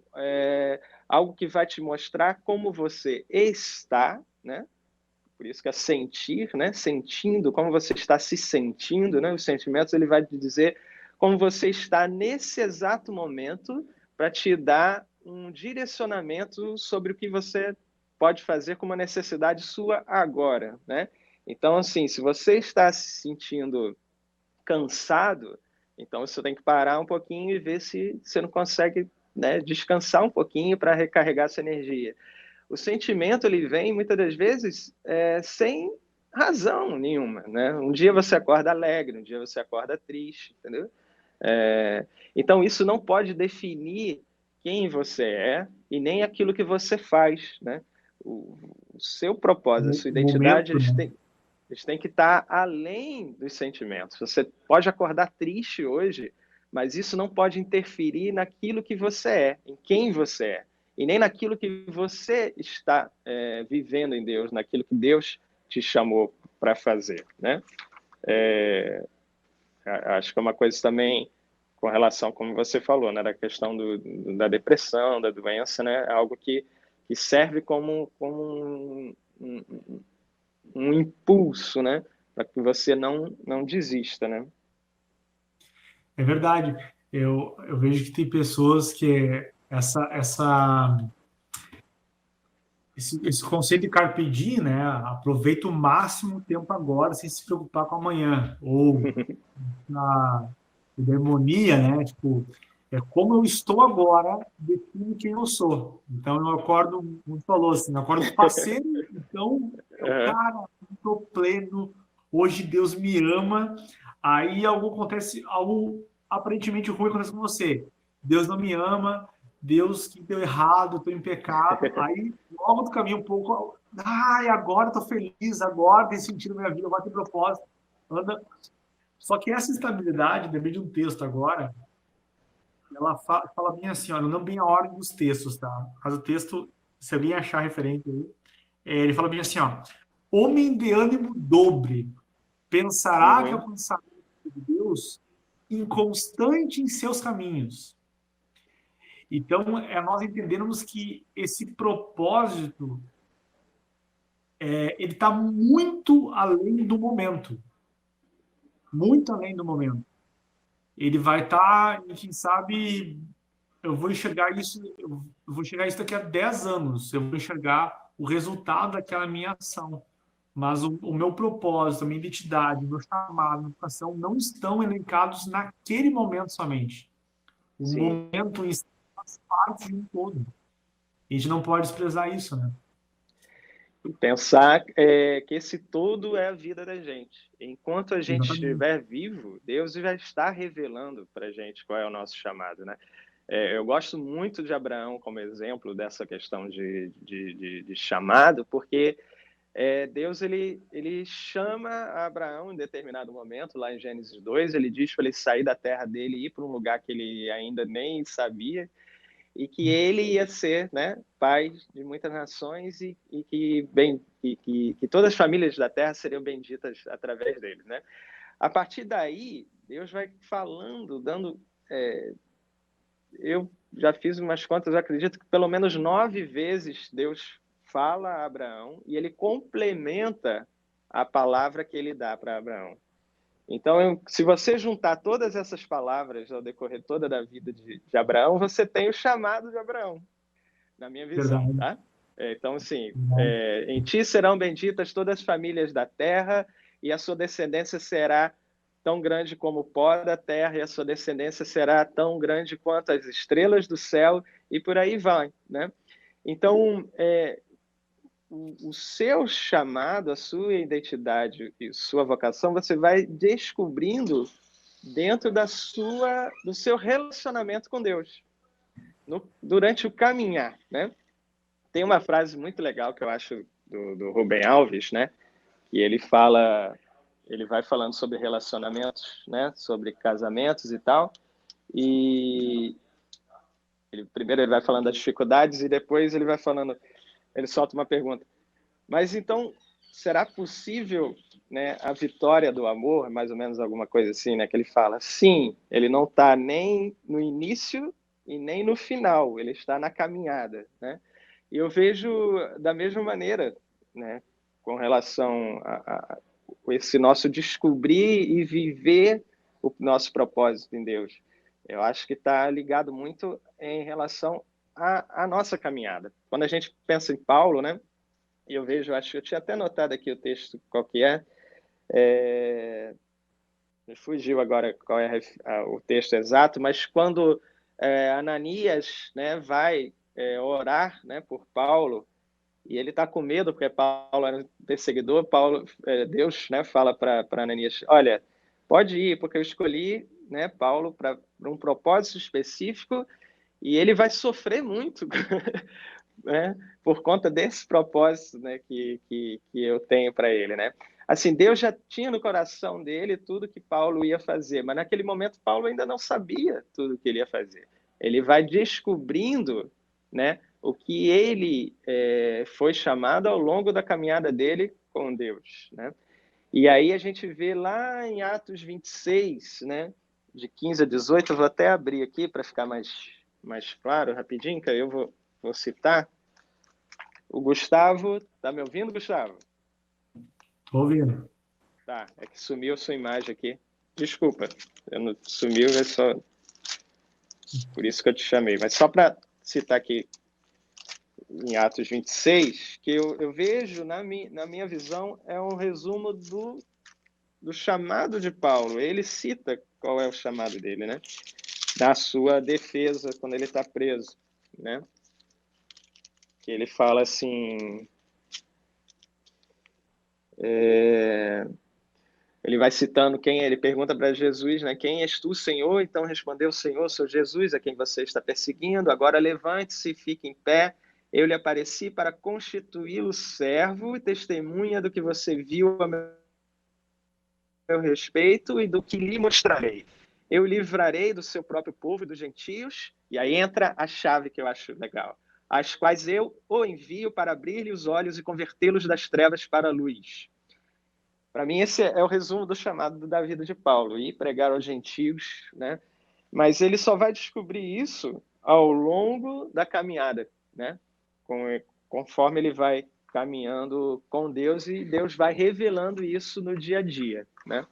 algo que vai te mostrar como você está, né? Por isso que é sentir, né? Sentindo, como você está se sentindo, né? Os sentimentos, ele vai te dizer como você está nesse exato momento para te dar um direcionamento sobre o que você pode fazer com uma necessidade sua agora, né? Então, assim, se você está se sentindo cansado, então você tem que parar um pouquinho e ver se você não consegue, né, descansar um pouquinho para recarregar essa energia. O sentimento ele vem muitas das vezes sem razão nenhuma, né? Um dia você acorda alegre, um dia você acorda triste, entendeu? Então isso não pode definir quem você é e nem aquilo que você faz, né? O seu propósito, a sua O identidade, momento, né? eles têm que estar além dos sentimentos. Você pode acordar triste hoje, mas isso não pode interferir naquilo que você é, em quem você é, e nem naquilo que você está vivendo em Deus, naquilo que Deus te chamou para fazer, né? Acho que é uma coisa também com relação, como você falou, né, da questão da depressão, da doença, né, é algo que serve como um impulso, né, para que você não desista, né? É verdade. Eu vejo que tem pessoas que esse conceito de carpe diem, né? Aproveita o máximo o tempo agora sem se preocupar com amanhã. Ou na demonia, né? Tipo, é como eu estou agora, define quem eu sou. Então eu acordo, como tu falou assim, eu acordo parceiro, então eu, cara, estou pleno, hoje Deus me ama. Aí algo acontece, algo aparentemente ruim acontece com você. Deus não me ama, Deus que deu errado, estou em pecado. Aí logo do caminho um pouco, ai, agora estou feliz, agora tem sentido na minha vida, agora tem propósito. Anda. Só que essa estabilidade, lembrei de um texto agora, ela fala bem assim, olha, não bem a ordem dos textos, tá? Mas o texto, se alguém achar referente aí, ele fala bem assim, ó, homem de ânimo dobre, pensará que Uhum. alcançará de Deus, inconstante em seus caminhos. Então, nós entendermos que esse propósito, ele está muito além do momento. Muito além do momento. Ele vai estar, quem sabe, eu vou enxergar isso, eu vou enxergar isso daqui a 10 anos, eu vou enxergar o resultado daquela minha ação. Mas o meu propósito, a minha identidade, o meu chamado, a minha vocação não estão elencados naquele momento somente. O Sim. momento em faz parte de um todo. A gente não pode desprezar isso, né? Pensar que esse todo é a vida da gente. Enquanto a gente estiver vivo, Deus vai estar revelando para a gente qual é o nosso chamado, né? Eu gosto muito de Abraão como exemplo dessa questão de chamado, porque Deus ele chama Abraão em determinado momento, lá em Gênesis 2, ele diz para ele sair da terra dele e ir para um lugar que ele ainda nem sabia, e que ele ia ser, né, pai de muitas nações e que todas as famílias da terra seriam benditas através dele, né? A partir daí, Deus vai falando, dando... eu já fiz umas contas, eu acredito que pelo menos 9 vezes Deus fala a Abraão e ele complementa a palavra que ele dá para Abraão. Então, se você juntar todas essas palavras ao decorrer toda da vida de Abraão, você tem o chamado de Abraão, na minha visão, tá? Então, assim, em ti serão benditas todas as famílias da terra e a sua descendência será tão grande como o pó da terra e a sua descendência será tão grande quanto as estrelas do céu e por aí vai, né? Então, o seu chamado, a sua identidade e sua vocação, você vai descobrindo dentro do seu relacionamento com Deus, durante o caminhar, né? Tem uma frase muito legal que eu acho do Rubem Alves, né? E ele vai falando sobre relacionamentos, né? Sobre casamentos e tal. E primeiro ele vai falando das dificuldades e depois ele solta uma pergunta. Mas então, será possível, né, a vitória do amor? Mais ou menos alguma coisa assim, né? Que ele fala, sim, ele não está nem no início e nem no final, ele está na caminhada, né? E eu vejo da mesma maneira, né, com relação a esse nosso descobrir e viver o nosso propósito em Deus. Eu acho que está ligado muito em relação à nossa caminhada. Quando a gente pensa em Paulo, né, e eu vejo, acho que eu tinha até notado aqui o texto qual que me fugiu agora qual é o texto exato, mas quando Ananias, né, vai orar, né, por Paulo, e ele está com medo porque Paulo era um perseguidor, Deus, né, fala para Ananias, olha, pode ir, porque eu escolhi, né, Paulo para um propósito específico e ele vai sofrer muito né, por conta desse propósito, né, que eu tenho para ele, né? Assim, Deus já tinha no coração dele tudo que Paulo ia fazer, mas naquele momento Paulo ainda não sabia tudo que ele ia fazer. Ele vai descobrindo, né, o que ele foi chamado ao longo da caminhada dele com Deus, né? E aí a gente vê lá em Atos 26, né, de 15 a 18, eu vou até abrir aqui para ficar mais claro, rapidinho, que aí eu vou citar. O Gustavo, tá me ouvindo, Gustavo? Estou ouvindo. Tá, é que sumiu a sua imagem aqui. Desculpa, sumiu, é só por isso que eu te chamei. Mas só para citar aqui em Atos 26, que eu vejo, na minha visão, é um resumo do chamado de Paulo. Ele cita qual é o chamado dele, né? Da sua defesa quando ele está preso, né? Que ele fala assim... Ele vai citando ele pergunta para Jesus, né? Quem és tu, Senhor? Então respondeu o Senhor, sou Jesus, a quem você está perseguindo. Agora levante-se e fique em pé. Eu lhe apareci para constituí-lo servo e testemunha do que você viu a meu respeito e do que lhe mostrarei. Eu livrarei do seu próprio povo e dos gentios. E aí entra a chave que eu acho legal. As quais eu o envio para abrir-lhe os olhos e convertê-los das trevas para a luz. Para mim, esse é o resumo do chamado da vida de Paulo, ir pregar aos gentios, né? Mas ele só vai descobrir isso ao longo da caminhada, né? Conforme ele vai caminhando com Deus e Deus vai revelando isso no dia a dia, né?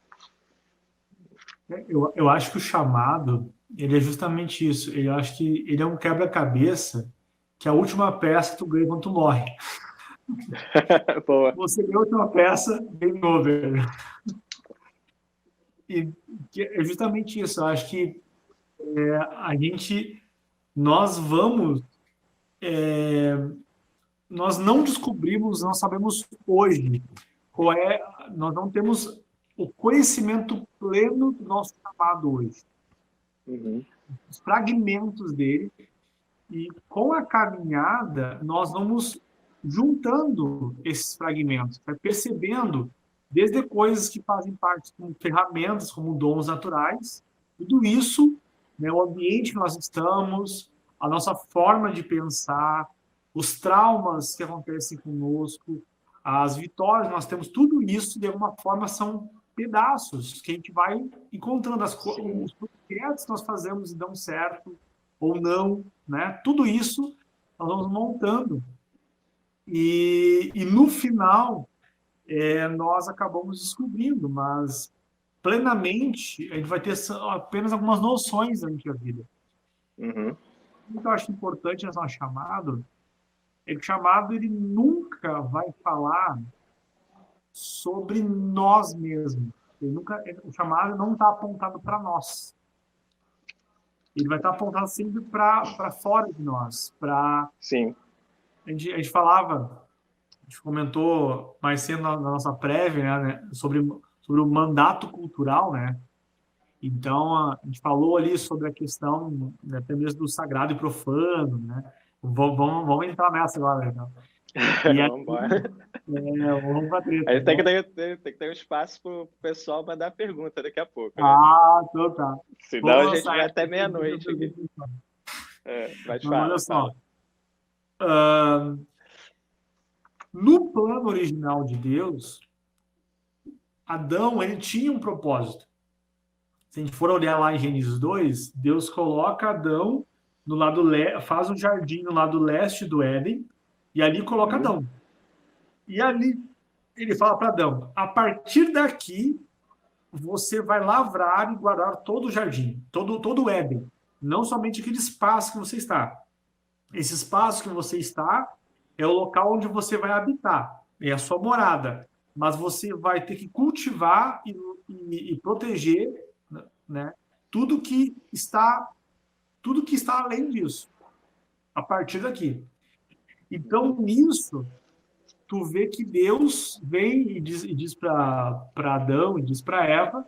Eu acho que o chamado, ele é justamente isso. Eu acho que ele é um quebra-cabeça que é a última peça que tu ganha quando tu morre. Boa. Você ganhou a última peça, game over. E é justamente isso. Eu acho que nós vamos nós não descobrimos, não sabemos hoje nós não temos o conhecimento pleno do nosso chamado hoje. Os fragmentos dele, e com a caminhada, nós vamos juntando esses fragmentos, percebendo desde coisas que fazem parte como ferramentas, como dons naturais, tudo isso, né, o ambiente que nós estamos, a nossa forma de pensar, os traumas que acontecem conosco, as vitórias que nós temos, tudo isso, de alguma forma, são pedaços que a gente vai encontrando, os projetos que nós fazemos e dão certo ou não, né? Tudo isso nós vamos montando. E no final, nós acabamos descobrindo, mas plenamente a gente vai ter apenas algumas noções durante a vida. O que eu acho importante nesse nosso chamado é que o chamado ele nunca vai falar sobre nós mesmos. O chamado não está apontado para nós. Ele vai estar apontado sempre para fora de nós. Sim. A gente falava, a gente comentou mais cedo na nossa prévia, né, sobre o mandato cultural, né? Então, a gente falou ali sobre a questão, né, até mesmo do sagrado e profano, né? Vamos entrar nessa agora, então. Vamos embora. Vamos para treta. Aí tem que ter um espaço para o pessoal mandar pergunta daqui a pouco. Né? Então tá. Senão a gente vai até meia-noite aqui. Pode falar. Olha só. No plano original de Deus, Adão ele tinha um propósito. Se a gente for olhar lá em Gênesis 2, Deus coloca Adão no lado faz um jardim no lado leste do Éden, e ali coloca Adão. E ali ele fala para Adão: a partir daqui você vai lavrar e guardar todo o jardim, todo o Éden, não somente aquele espaço que você está. Esse espaço que você está é o local onde você vai habitar, é a sua morada, mas você vai ter que cultivar e proteger, né, tudo que está além disso, a partir daqui. Então, nisso, tu vê que Deus vem e diz para Adão e diz para Eva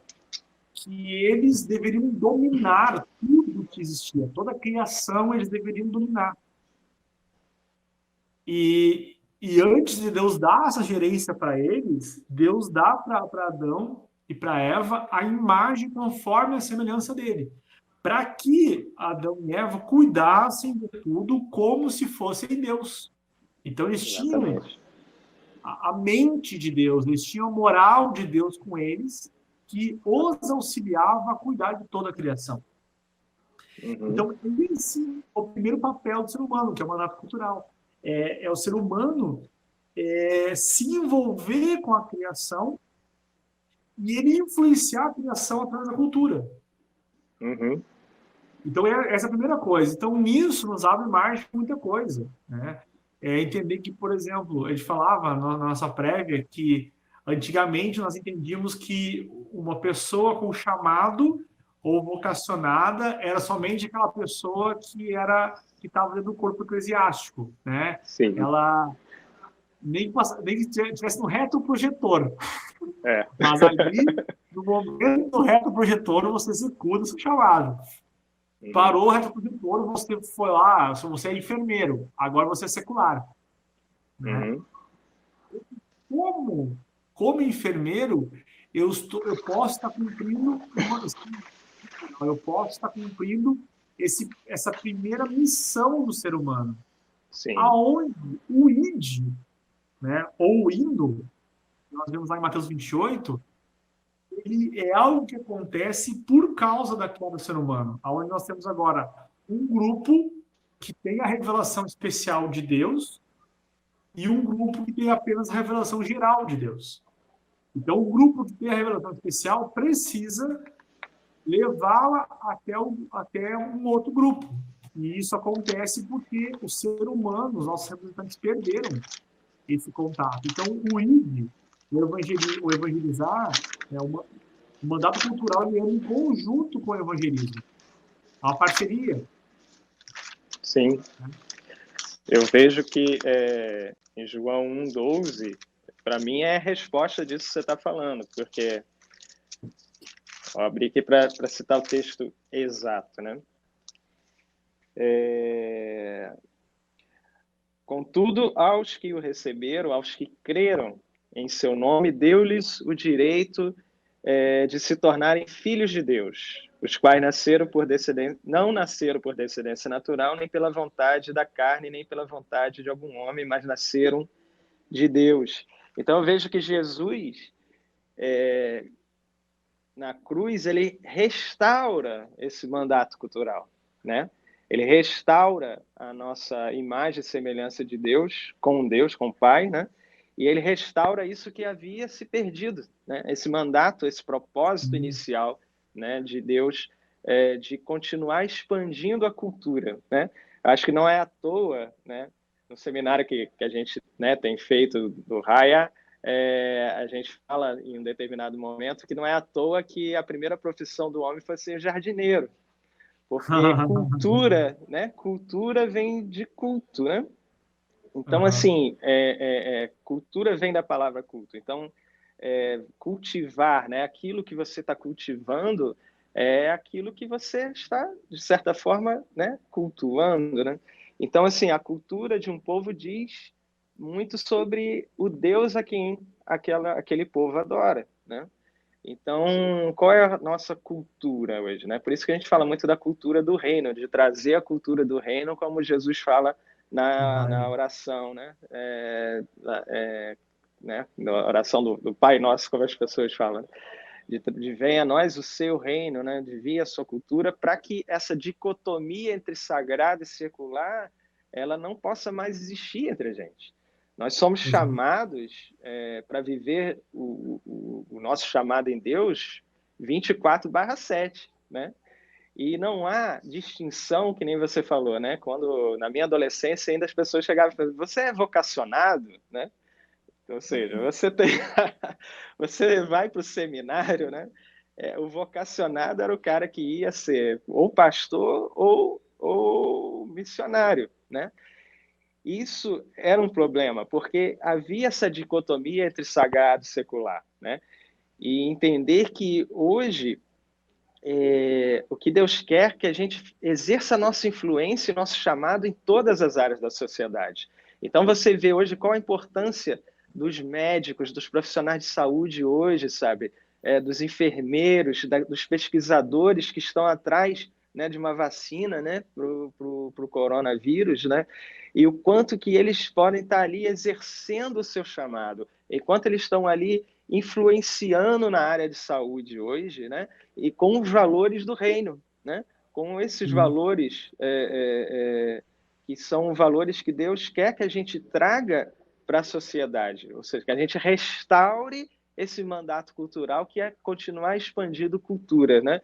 que eles deveriam dominar tudo que existia, toda a criação eles deveriam dominar. E antes de Deus dar essa gerência para eles, Deus dá para Adão e para Eva a imagem conforme a semelhança dele, para que Adão e Eva cuidassem de tudo como se fossem Deus. Então eles tinham a mente de Deus, eles tinham a moral de Deus com eles, que os auxiliava a cuidar de toda a criação. Então, esse é o primeiro papel do ser humano, que é o mandato cultural. É o ser humano se envolver com a criação e ele influenciar a criação através da cultura. Então, essa é a primeira coisa. Então, nisso nos abre margem muita coisa, né? Entender que, por exemplo, a gente falava na nossa prévia que antigamente nós entendíamos que uma pessoa com chamado ou vocacionada era somente aquela pessoa que estava dentro do corpo eclesiástico, né? Sim. Ela nem que estivesse no retroprojetor. Mas ali, no momento do retroprojetor, você executa o seu chamado. Parou o retroprojetor, você foi lá, você é enfermeiro, agora você é secular. Né? Como enfermeiro, eu posso estar cumprindo essa primeira missão do ser humano. Sim. Aonde o id, né, ou o indo, nós vemos lá em Mateus 28, ele é algo que acontece por causa da queda do ser humano. Aonde nós temos agora um grupo que tem a revelação especial de Deus e um grupo que tem apenas a revelação geral de Deus. Então, o grupo que tem a revelação especial precisa levá-la até um outro grupo. E isso acontece porque o ser humano, os nossos representantes, perderam esse contato. Então, o ID, o evangelizar, o mandato cultural ele anda em conjunto com o evangelismo. É uma parceria. Sim. Eu vejo que em João 1,12, para mim é a resposta disso que você está falando, porque vou abrir aqui para citar o texto exato, né? Contudo, aos que o receberam, aos que creram em seu nome, deu-lhes o direito de se tornarem filhos de Deus, os quais não nasceram por descendência natural, nem pela vontade da carne, nem pela vontade de algum homem, mas nasceram de Deus. Então eu vejo que Jesus, na cruz, ele restaura esse mandato cultural, né? Ele restaura a nossa imagem e semelhança de Deus, com o Pai, né? E ele restaura isso que havia se perdido, né? Esse mandato, esse propósito inicial, né, de Deus, de continuar expandindo a cultura, né? Acho que não é à toa, né, no seminário que a gente, né, tem feito do Raya, a gente fala em um determinado momento que não é à toa que a primeira profissão do homem foi ser jardineiro, porque cultura, né? Cultura vem de culto, né? Então, assim, cultura vem da palavra culto. Então, cultivar, né? Aquilo que você está cultivando é aquilo que você está, de certa forma, né? Cultuando, né? Então, assim, a cultura de um povo diz muito sobre o Deus a quem aquele povo adora, né? Então, qual é a nossa cultura hoje, né? Por isso que a gente fala muito da cultura do reino, de trazer a cultura do reino, como Jesus fala na oração, né? Né? Na oração do Pai Nosso, como as pessoas falam, de venha a nós o seu reino, né? De vir a sua cultura, para que essa dicotomia entre sagrado e secular, ela não possa mais existir entre a gente. Nós somos chamados para viver o nosso chamado em Deus 24/7, né? E não há distinção, que nem você falou, né? Quando, na minha adolescência, ainda as pessoas chegavam e falavam, você é vocacionado, né? Ou seja, você vai para o seminário, né? O vocacionado era o cara que ia ser ou pastor ou missionário, né? Isso era um problema, porque havia essa dicotomia entre sagrado e secular, né? E entender que hoje o que Deus quer é que a gente exerça a nossa influência e nosso chamado em todas as áreas da sociedade. Então você vê hoje qual a importância dos médicos, dos profissionais de saúde hoje, sabe? Dos enfermeiros, dos pesquisadores que estão atrás, né, de uma vacina, né, para o coronavírus, né? E o quanto que eles podem estar ali exercendo o seu chamado, enquanto eles estão ali influenciando na área de saúde hoje, né? E com os valores do reino, né? Com esses valores que são valores que Deus quer que a gente traga para a sociedade, ou seja, que a gente restaure esse mandato cultural que é continuar expandindo cultura, né?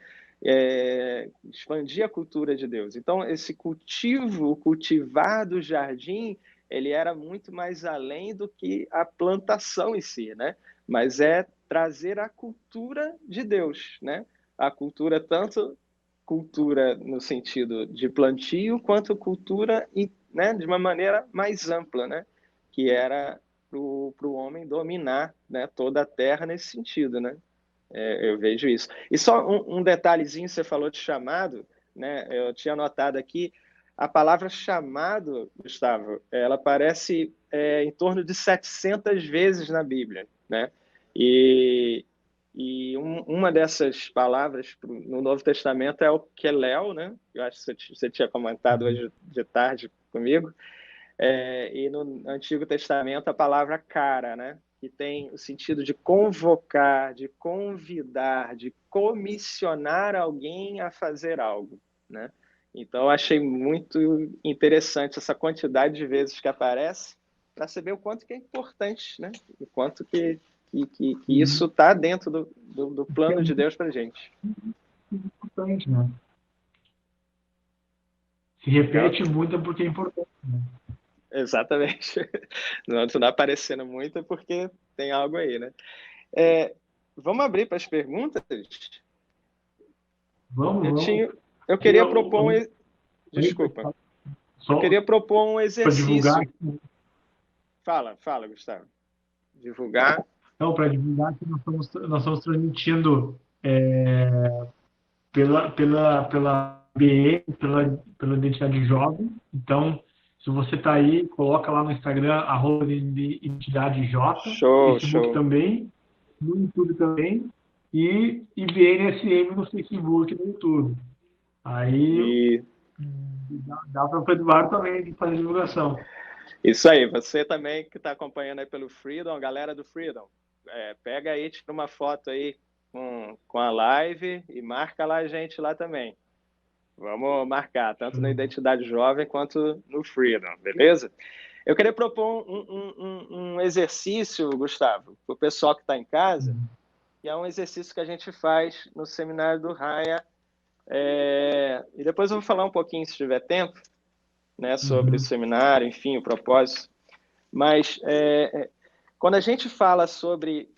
Expandir a cultura de Deus. Então, esse cultivo, o cultivar do jardim, ele era muito mais além do que a plantação em si, né? Mas é trazer a cultura de Deus, né? A cultura, tanto cultura no sentido de plantio, quanto cultura, né, de uma maneira mais ampla, né? Que era para o homem dominar, né, toda a terra nesse sentido, né? Eu vejo isso. E só um detalhezinho, você falou de chamado, né? Eu tinha anotado aqui, a palavra chamado, Gustavo, ela aparece em torno de 700 vezes na Bíblia, né? E uma dessas palavras no Novo Testamento é o Kelel, né? Eu acho que você tinha comentado hoje de tarde comigo. E no Antigo Testamento a palavra cara, né? Que tem o sentido de convocar, de convidar, de comissionar alguém a fazer algo, né? Então eu achei muito interessante essa quantidade de vezes que aparece para saber o quanto que é importante, né? O quanto que isso está dentro do plano de Deus para a gente. Importante, né? Se repete muito porque é importante, né? Exatamente. Não está aparecendo muito porque tem algo aí, né? Vamos abrir para as perguntas? Vamos. Eu queria propor Desculpa. Eu queria propor um para divulgar. exercício. Fala, Gustavo. Divulgar. Então, para divulgar que nós estamos transmitindo pela BE, pela Identidade Jovem. Então, se você está aí, coloca lá no Instagram, @identidadej, Show, Facebook show. também, no YouTube também, e IBNSM no Facebook e no YouTube. Aí dá para o Eduardo também fazer divulgação. Isso aí, você também que está acompanhando aí pelo Freedom, a galera do Freedom, pega aí, tira uma foto aí com a live e marca lá a gente lá também. Vamos marcar, tanto na Identidade Jovem quanto no Freedom, beleza? Eu queria propor um exercício, Gustavo, para o pessoal que está em casa, que é um exercício que a gente faz no seminário do Raya, e depois eu vou falar um pouquinho, se tiver tempo, né, sobre o seminário, enfim, o propósito. Mas quando a gente fala sobre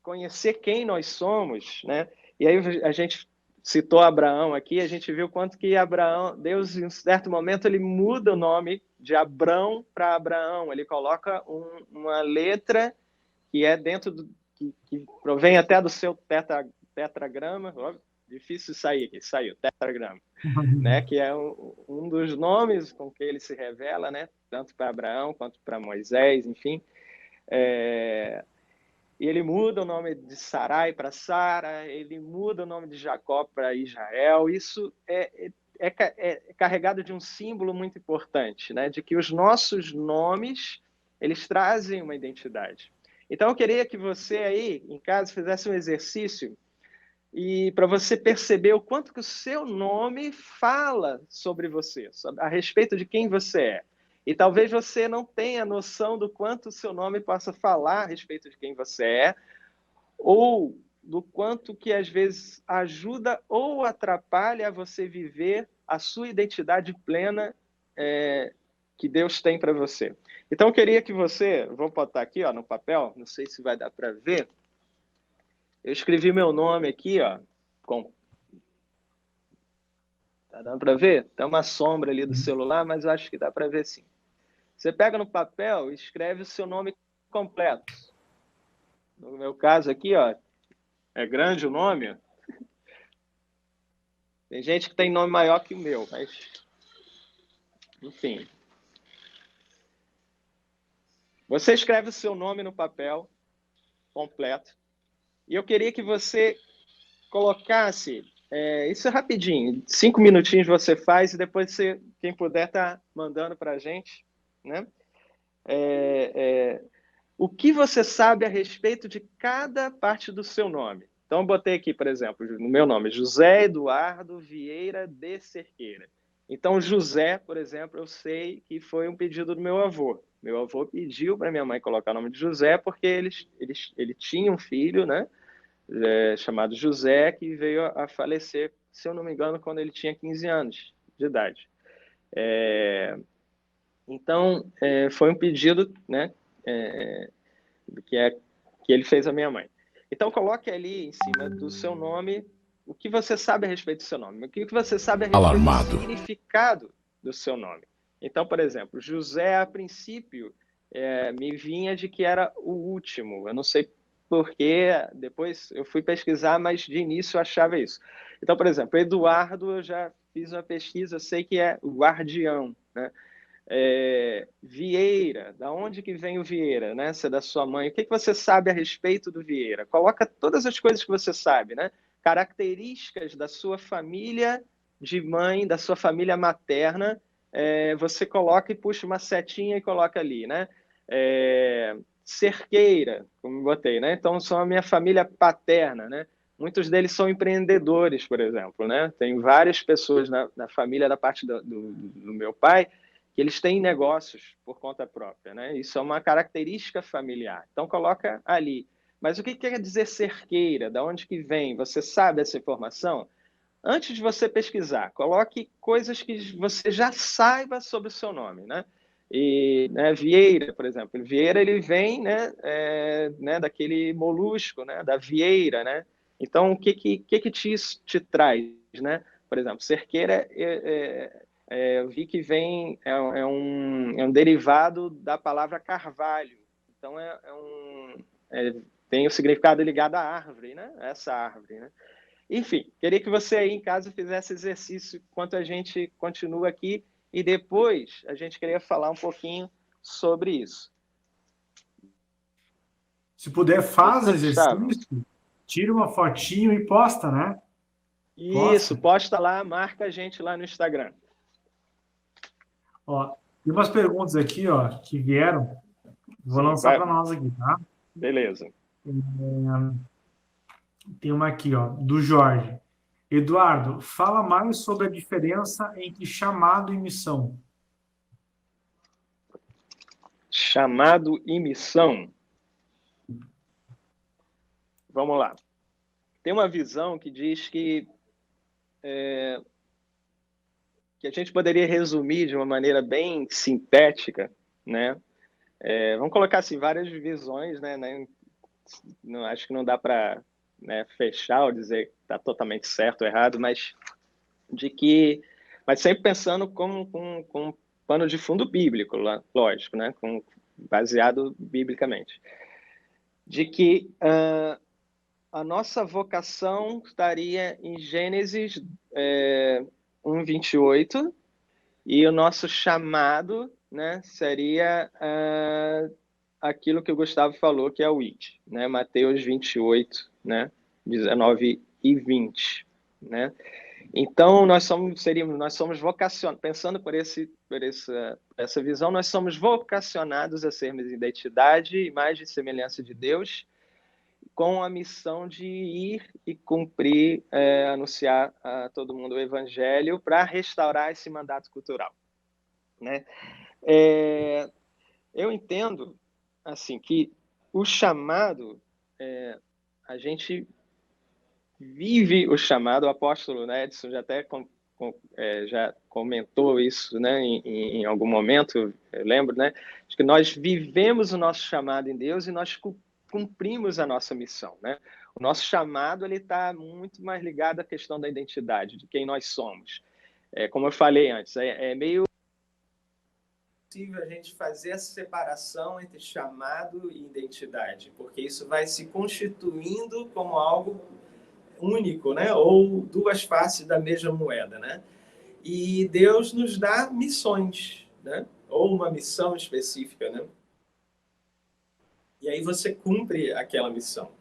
conhecer quem nós somos, né, e aí a gente citou Abraão aqui, a gente viu quanto que Abraão, Deus, em um certo momento, ele muda o nome de Abrão para Abraão. Ele coloca uma letra que é dentro que provém até do seu tetragrama, difícil sair aqui, saiu, tetragrama, né, que é um dos nomes com que ele se revela, né, tanto para Abraão quanto para Moisés, enfim. E ele muda o nome de Sarai para Sara, ele muda o nome de Jacó para Israel. Isso é carregado de um símbolo muito importante, né? De que os nossos nomes, eles trazem uma identidade. Então, eu queria que você aí, em casa, fizesse um exercício e para você perceber o quanto que o seu nome fala sobre você, a respeito de quem você é. E talvez você não tenha noção do quanto o seu nome possa falar a respeito de quem você é, ou do quanto que às vezes ajuda ou atrapalha você viver a sua identidade plena que Deus tem para você. Então, eu queria que você, vou botar aqui no papel, não sei se vai dar para ver, eu escrevi meu nome aqui, tá dando para ver? Tem uma sombra ali do celular, mas eu acho que dá para ver sim. Você pega no papel e escreve o seu nome completo. No meu caso aqui, é grande o nome. Tem gente que tem nome maior que o meu, mas enfim. Você escreve o seu nome no papel completo. E eu queria que você colocasse, isso é rapidinho, 5 minutinhos você faz e depois você, quem puder, tá mandando para a gente, né? O que você sabe a respeito de cada parte do seu nome. Então, eu botei aqui, por exemplo, no meu nome, José Eduardo Vieira de Cerqueira. Então, José, por exemplo, eu sei que foi um pedido do meu avô. Meu avô pediu para minha mãe colocar o nome de José porque ele tinha um filho, né, chamado José, que veio a falecer, se eu não me engano, quando ele tinha 15 anos de idade. Então, foi um pedido, né, que ele fez à minha mãe. Então, coloque ali em cima do seu nome o que você sabe a respeito do seu nome, o que você sabe a respeito do significado do seu nome. Então, por exemplo, José, a princípio, me vinha de que era o último. Eu não sei porquê, depois eu fui pesquisar, mas de início eu achava isso. Então, por exemplo, Eduardo, eu já fiz uma pesquisa, eu sei que é o guardião, né? Vieira, da onde que vem o Vieira, né? Se é da sua mãe, o que você sabe a respeito do Vieira? Coloca todas as coisas que você sabe, né? Características da sua família de mãe, da sua família materna, você coloca e puxa uma setinha e coloca ali, né? Cerqueira, como eu botei, né? Então, são a minha família paterna, né? Muitos deles são empreendedores, por exemplo, né? Tem várias pessoas na família da parte do meu pai que eles têm negócios por conta própria, né? Isso é uma característica familiar. Então, coloca ali. Mas o que quer dizer cerqueira? Da onde que vem? Você sabe essa informação? Antes de você pesquisar, coloque coisas que você já saiba sobre o seu nome, né? E, né, Vieira, por exemplo. Vieira, ele vem, né, daquele molusco, né, da vieira, né? Então, o que te traz, né? Por exemplo, cerqueira eu vi que vem, é um derivado da palavra carvalho. Então, tem o significado ligado à árvore, né? Essa árvore, né? Enfim, queria que você aí em casa fizesse exercício enquanto a gente continua aqui e depois a gente queria falar um pouquinho sobre isso. Se puder, faz Gustavo? exercício, tira uma fotinho e posta, né? Isso, posta lá, marca a gente lá no Instagram. Ó, tem umas perguntas aqui, ó, que vieram. Vou lançar para nós aqui, tá? Beleza. Tem uma aqui, ó, do Jorge. Eduardo, fala mais sobre a diferença entre chamado e missão. Chamado e missão. Vamos lá. Tem uma visão que diz que a gente poderia resumir de uma maneira bem sintética, né? Vamos colocar assim várias visões, né? Não, acho que não dá para, né, fechar ou dizer que está totalmente certo ou errado, mas sempre pensando com um pano de fundo bíblico, lógico, né? Baseado biblicamente, de que a nossa vocação estaria em Gênesis 1:28 e o nosso chamado, né, seria aquilo que o Gustavo falou, que é o IT, né, Mateus 28, né, 19 e 20, né? Então nós somos vocacionados, pensando por essa visão, nós somos vocacionados a sermos identidade, imagem e semelhança de Deus, com a missão de ir e cumprir, anunciar a todo mundo o evangelho para restaurar esse mandato cultural, né? Eu entendo assim que o chamado, a gente vive o chamado, o apóstolo, né, Edson já até já comentou isso, né, em algum momento, eu lembro, né, acho que nós vivemos o nosso chamado em Deus e nós cumprimos a nossa missão, né? O nosso chamado ele está muito mais ligado à questão da identidade, de quem nós somos. Como eu falei antes, é meio possível a gente fazer essa separação entre chamado e identidade, porque isso vai se constituindo como algo único, né? Ou duas faces da mesma moeda, né? E Deus nos dá missões, né? Ou uma missão específica, né? E aí você cumpre aquela missão.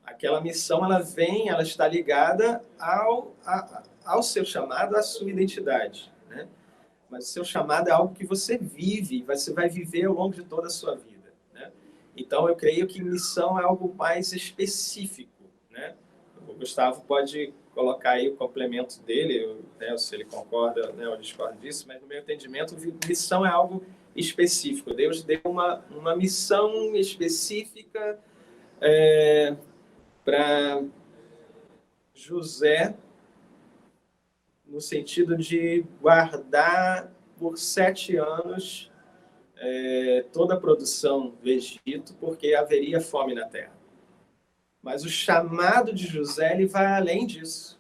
Aquela missão, ela está ligada ao seu chamado, à sua identidade, né? Mas o seu chamado é algo que você vive, você vai viver ao longo de toda a sua vida, né? Então, eu creio que missão é algo mais específico, né? O Gustavo pode colocar aí o complemento dele, né, se ele concorda, né, ou discorda disso, mas no meu entendimento, missão é algo específico. Deus deu uma missão específica para José, no sentido de guardar por 7 anos toda a produção do Egito, porque haveria fome na terra. Mas o chamado de José ele vai além disso,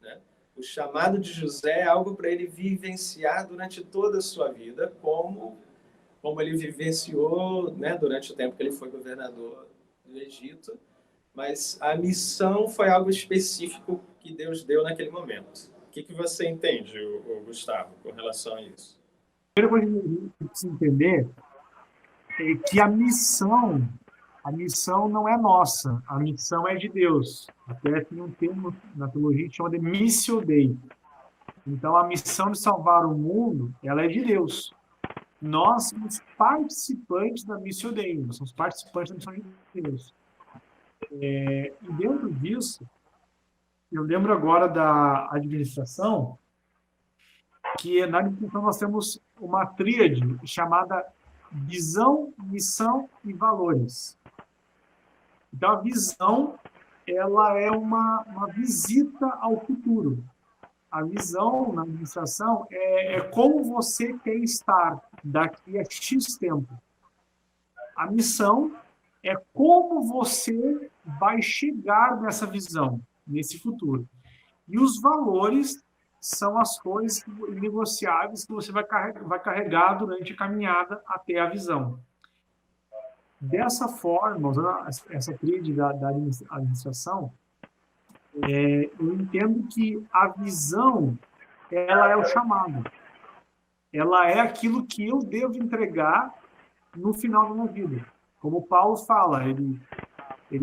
né? O chamado de José é algo para ele vivenciar durante toda a sua vida, como ele vivenciou, né, durante o tempo que ele foi governador do Egito. Mas a missão foi algo específico que Deus deu naquele momento. O que você entende, Gustavo, com relação a isso? A primeira coisa que a gente precisa entender é que a missão não é nossa, a missão é de Deus. Até tem um termo na teologia que chama de missio Dei. Então, a missão de salvar o mundo, ela é de Deus. Nós somos participantes da missio Dei, nós somos participantes da missão de Deus. E dentro disso, eu lembro agora da administração, que na administração nós temos uma tríade chamada visão, missão e valores. Então, a visão, ela é uma visita ao futuro. A visão na administração é como você quer estar daqui a X tempo. A missão é como você vai chegar nessa visão, nesse futuro. E os valores são as coisas negociáveis que você vai carregar durante a caminhada até a visão. Dessa forma, usando essa tríade da administração, eu entendo que a visão, ela é o chamado. Ela é aquilo que eu devo entregar no final da minha vida. Como Paulo fala, ele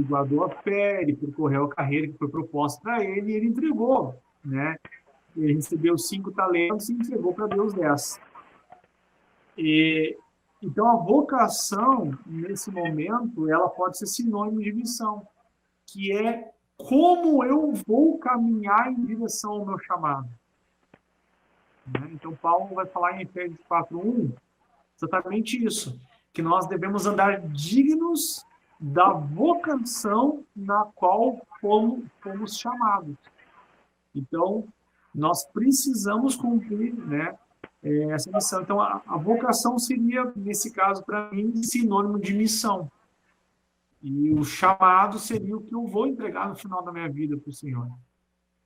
guardou a fé, ele percorreu a carreira que foi proposta para ele e ele entregou, né? Ele recebeu 5 talentos e entregou para Deus 10. Então, a vocação, nesse momento, ela pode ser sinônimo de missão, que é como eu vou caminhar em direção ao meu chamado. Então, Paulo vai falar em Efésios 4:1 exatamente isso, que nós devemos andar dignos da vocação na qual fomos chamados. Então, nós precisamos cumprir, né, essa missão. Então, a vocação seria, nesse caso, para mim, sinônimo de missão. E o chamado seria o que eu vou entregar no final da minha vida para o Senhor.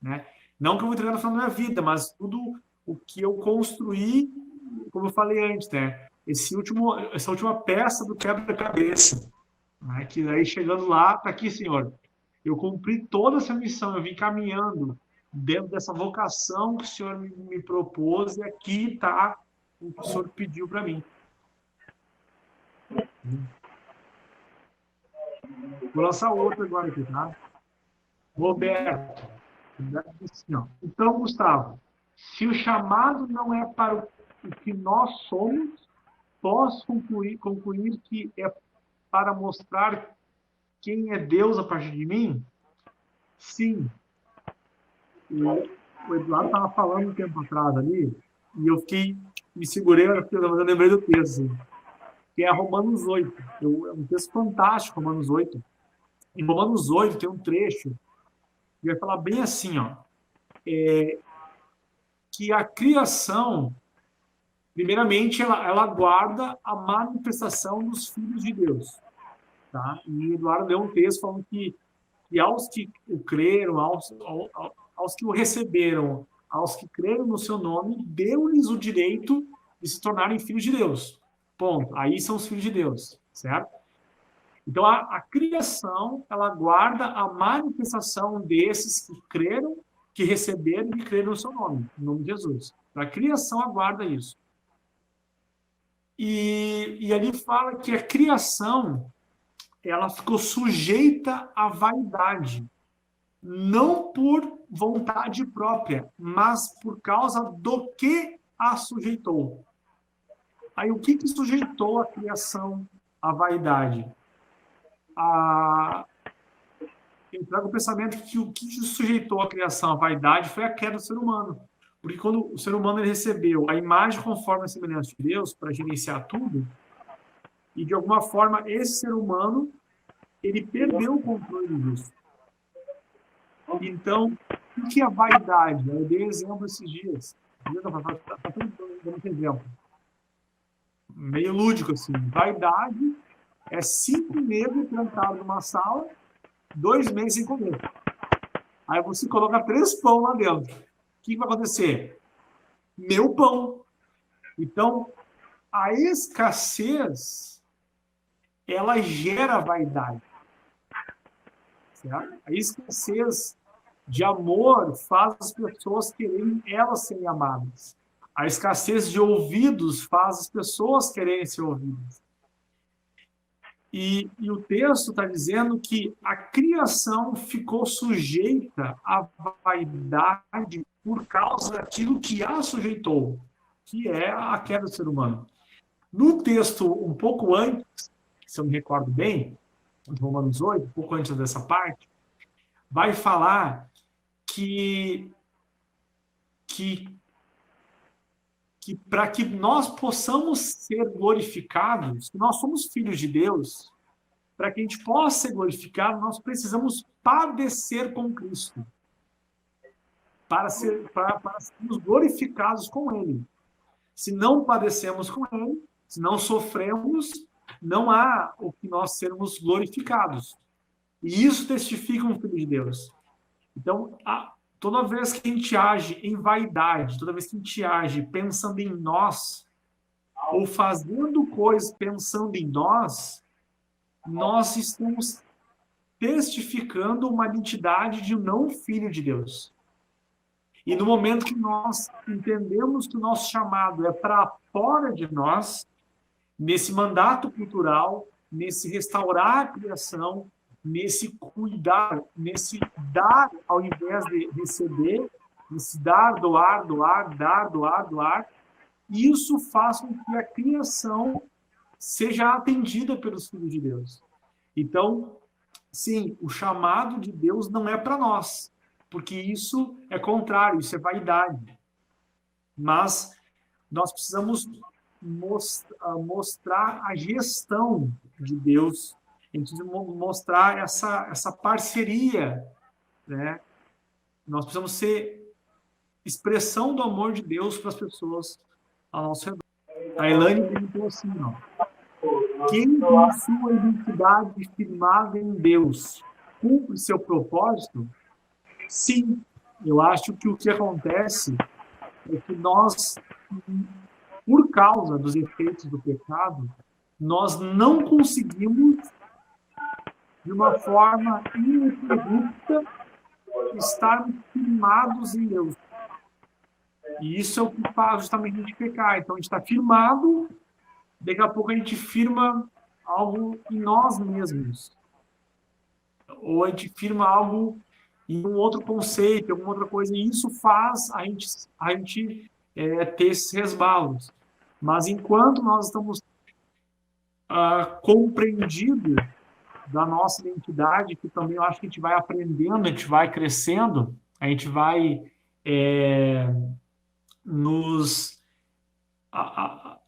Né? Não que eu vou entregar no final da minha vida, mas tudo o que eu construí, como eu falei antes, né? Essa última peça do quebra-cabeça. Né? Que aí, chegando lá, está aqui, Senhor. Eu cumpri toda essa missão, eu vim caminhando dentro dessa vocação que o Senhor me propôs, e aqui está o que o Senhor pediu para mim. Vou lançar outro agora aqui, tá? Roberto. Então, Gustavo, se o chamado não é para o que nós somos, posso concluir que é para mostrar quem é Deus a partir de mim? Sim. O Eduardo estava falando um tempo atrás ali, e eu me segurei, mas eu lembrei do texto, assim, que é Romanos 8. É um texto fantástico, Romanos 8. Em Romanos 8 tem um trecho que vai falar bem assim, ó, que a criação, primeiramente, ela aguarda a manifestação dos filhos de Deus. Tá? E Eduardo deu um texto falando que aos que o creram, aos que o receberam, aos que creram no seu nome, deu-lhes o direito de se tornarem filhos de Deus. Ponto. Aí são os filhos de Deus, certo? Então, a criação, ela aguarda a manifestação desses que creram, que receberam e que creram no seu nome, no nome de Jesus. A criação aguarda isso. E ali fala que a criação, ela ficou sujeita à vaidade, não por vontade própria, mas por causa do que a sujeitou. Aí, o que sujeitou a criação à vaidade? Eu trago o pensamento que o que sujeitou a criação à vaidade foi a queda do ser humano. Porque quando o ser humano ele recebeu a imagem conforme a semelhança de Deus para gerenciar tudo, e de alguma forma esse ser humano ele perdeu o controle disso. Então, o que é a vaidade? Eu dei exemplo esses dias. Está dando exemplo. Meio lúdico, assim. Vaidade é 5 negros trancados numa sala, 2 meses sem comer. Aí você coloca 3 pão lá dentro. O que vai acontecer? Meu pão. Então, a escassez, ela gera vaidade. Certo? A escassez de amor faz as pessoas quererem elas serem amadas. A escassez de ouvidos faz as pessoas quererem ser ouvidas. E o texto está dizendo que a criação ficou sujeita à vaidade por causa daquilo que a sujeitou, que é a queda do ser humano. No texto, um pouco antes, se eu me recordo bem, de Romanos 8, um pouco antes dessa parte, vai falar que para que nós possamos ser glorificados, nós somos filhos de Deus, para que a gente possa ser glorificado, nós precisamos padecer com Cristo, para sermos glorificados com Ele. Se não padecemos com Ele, se não sofremos, não há o que nós sermos glorificados. E isso testifica um filho de Deus. Então, toda vez que a gente age em vaidade, toda vez que a gente age pensando em nós, ou fazendo coisas pensando em nós estamos testificando uma identidade de um não filho de Deus. E no momento que nós entendemos que o nosso chamado é para fora de nós, nesse mandato cultural, nesse restaurar a criação, nesse cuidar, nesse dar ao invés de receber, nesse dar, doar, doar, dar, doar, doar, isso faz com que a criação seja atendida pelos filhos de Deus. Então, sim, o chamado de Deus não é para nós, porque isso é contrário, isso é vaidade. Mas nós precisamos mostrar a gestão de Deus, a gente precisa mostrar essa parceria, né? Nós precisamos ser expressão do amor de Deus para as pessoas ao nosso redor. A Elaine perguntou assim, ó, quem tem sua identidade firmada em Deus cumpre seu propósito? Sim, eu acho que o que acontece é que nós, por causa dos efeitos do pecado, nós não conseguimos, de uma forma ininterrupta, estarmos firmados em Deus. E isso é o que faz justamente a gente pecar. Então, a gente está firmado, daqui a pouco a gente firma algo em nós mesmos. Ou a gente firma algo em um outro conceito, alguma outra coisa, e isso faz a gente ter esses resvalos. Mas enquanto nós estamos compreendidos da nossa identidade, que também eu acho que a gente vai aprendendo, a gente vai crescendo, a gente vai nos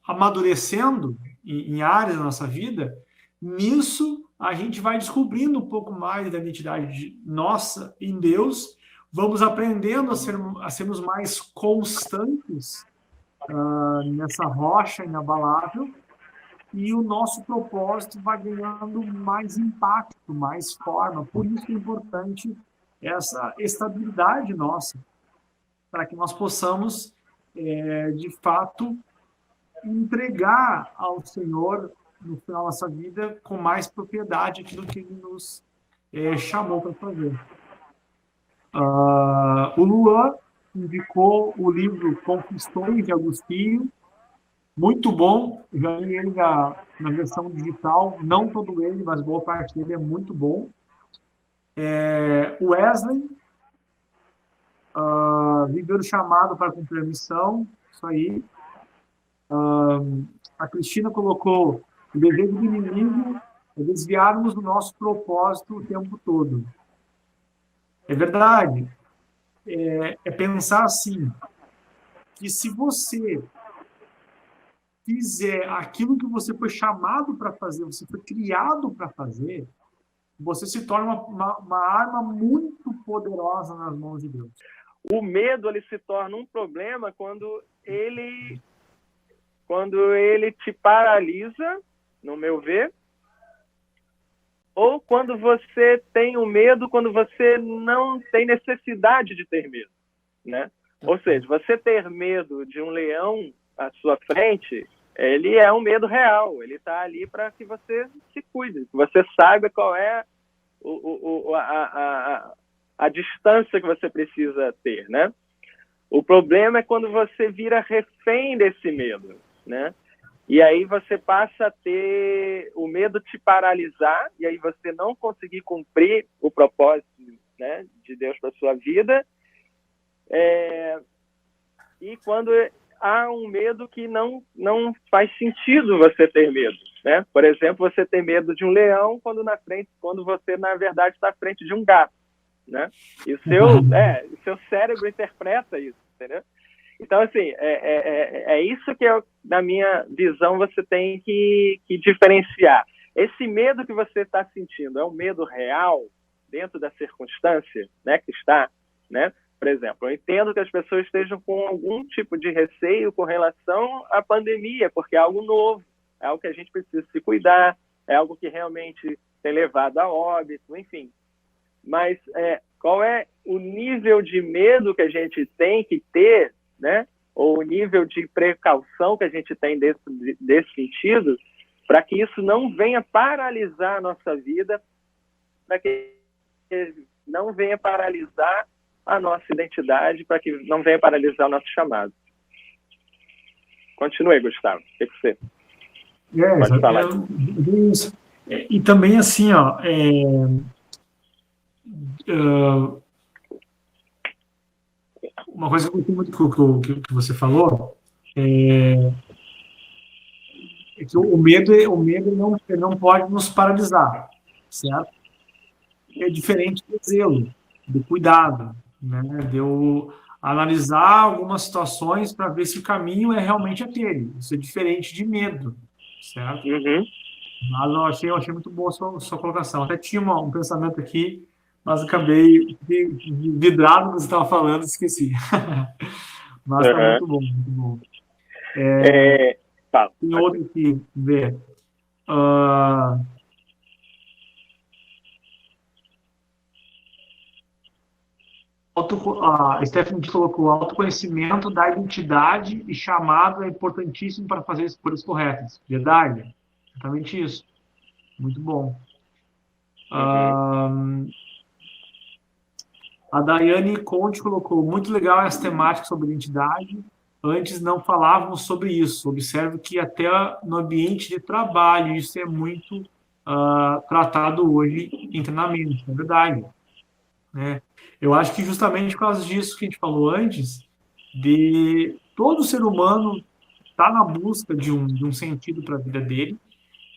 amadurecendo em áreas da nossa vida, nisso a gente vai descobrindo um pouco mais da identidade nossa em Deus, vamos aprendendo a sermos mais constantes nessa rocha inabalável, e o nosso propósito vai ganhando mais impacto, mais forma. Por isso é importante essa estabilidade nossa, para que nós possamos, de fato, entregar ao Senhor, no final da nossa vida, com mais propriedade aquilo que Ele nos chamou para fazer. O Luan indicou o livro Confissões de Agostinho, muito bom, já li ele na versão digital, não todo ele, mas boa parte dele é muito bom. O Wesley, Viver o Chamado para Cumprir a Missão, isso aí. A Cristina colocou: o desejo do inimigo é desviarmos do nosso propósito o tempo todo. É verdade. É pensar assim, que se você fizer aquilo que você foi chamado para fazer, você foi criado para fazer, você se torna uma arma muito poderosa nas mãos de Deus. O medo, ele se torna um problema quando ele te paralisa, no meu ver, ou quando você tem o medo, quando você não tem necessidade de ter medo, né? Ou seja, você ter medo de um leão à sua frente, ele é um medo real, ele está ali para que você se cuide, que você saiba qual é a distância que você precisa ter, né? O problema é quando você vira refém desse medo, né? E aí você passa a ter o medo te paralisar, e aí você não conseguir cumprir o propósito, né, de Deus para sua vida. E quando há um medo que não faz sentido você ter medo, né? Por exemplo, você ter medo de um leão quando você, na verdade, está à frente de um gato, né? E o seu cérebro interpreta isso, entendeu? Então, assim, é isso que, na minha visão, você tem que diferenciar. Esse medo que você está sentindo é um medo real dentro da circunstância, né, que está, né? Por exemplo, eu entendo que as pessoas estejam com algum tipo de receio com relação à pandemia, porque é algo novo, é algo que a gente precisa se cuidar, é algo que realmente tem levado a óbito, enfim. Mas qual é o nível de medo que a gente tem que ter, né? Ou o nível de precaução que a gente tem desse sentido, para que isso não venha paralisar a nossa vida, para que não venha paralisar a nossa identidade, para que não venha paralisar o nosso chamado. Continue, Gustavo. O que você pode falar? Isso. E também, assim, ó, uma coisa que eu gostei muito que você falou é que o medo não pode nos paralisar, certo? É diferente do zelo, do cuidado, né? De eu analisar algumas situações para ver se o caminho é realmente aquele. Isso é diferente de medo, certo? Uhum. Mas eu achei muito boa a sua colocação. Até tinha um pensamento aqui, mas acabei vidrado no que você estava falando e esqueci. Mas está muito bom, muito bom. Tem outro aqui, ver. A Stephanie colocou: autoconhecimento da identidade e chamado é importantíssimo para fazer escolhas corretas. Verdade? Exatamente isso. Muito bom. A Daiane Conte colocou: muito legal essa temática sobre identidade. Antes não falávamos sobre isso. Observo que até no ambiente de trabalho isso é muito tratado hoje em treinamento. É verdade. Né? Eu acho que justamente por causa disso que a gente falou antes, de todo ser humano está na busca de um sentido para a vida dele,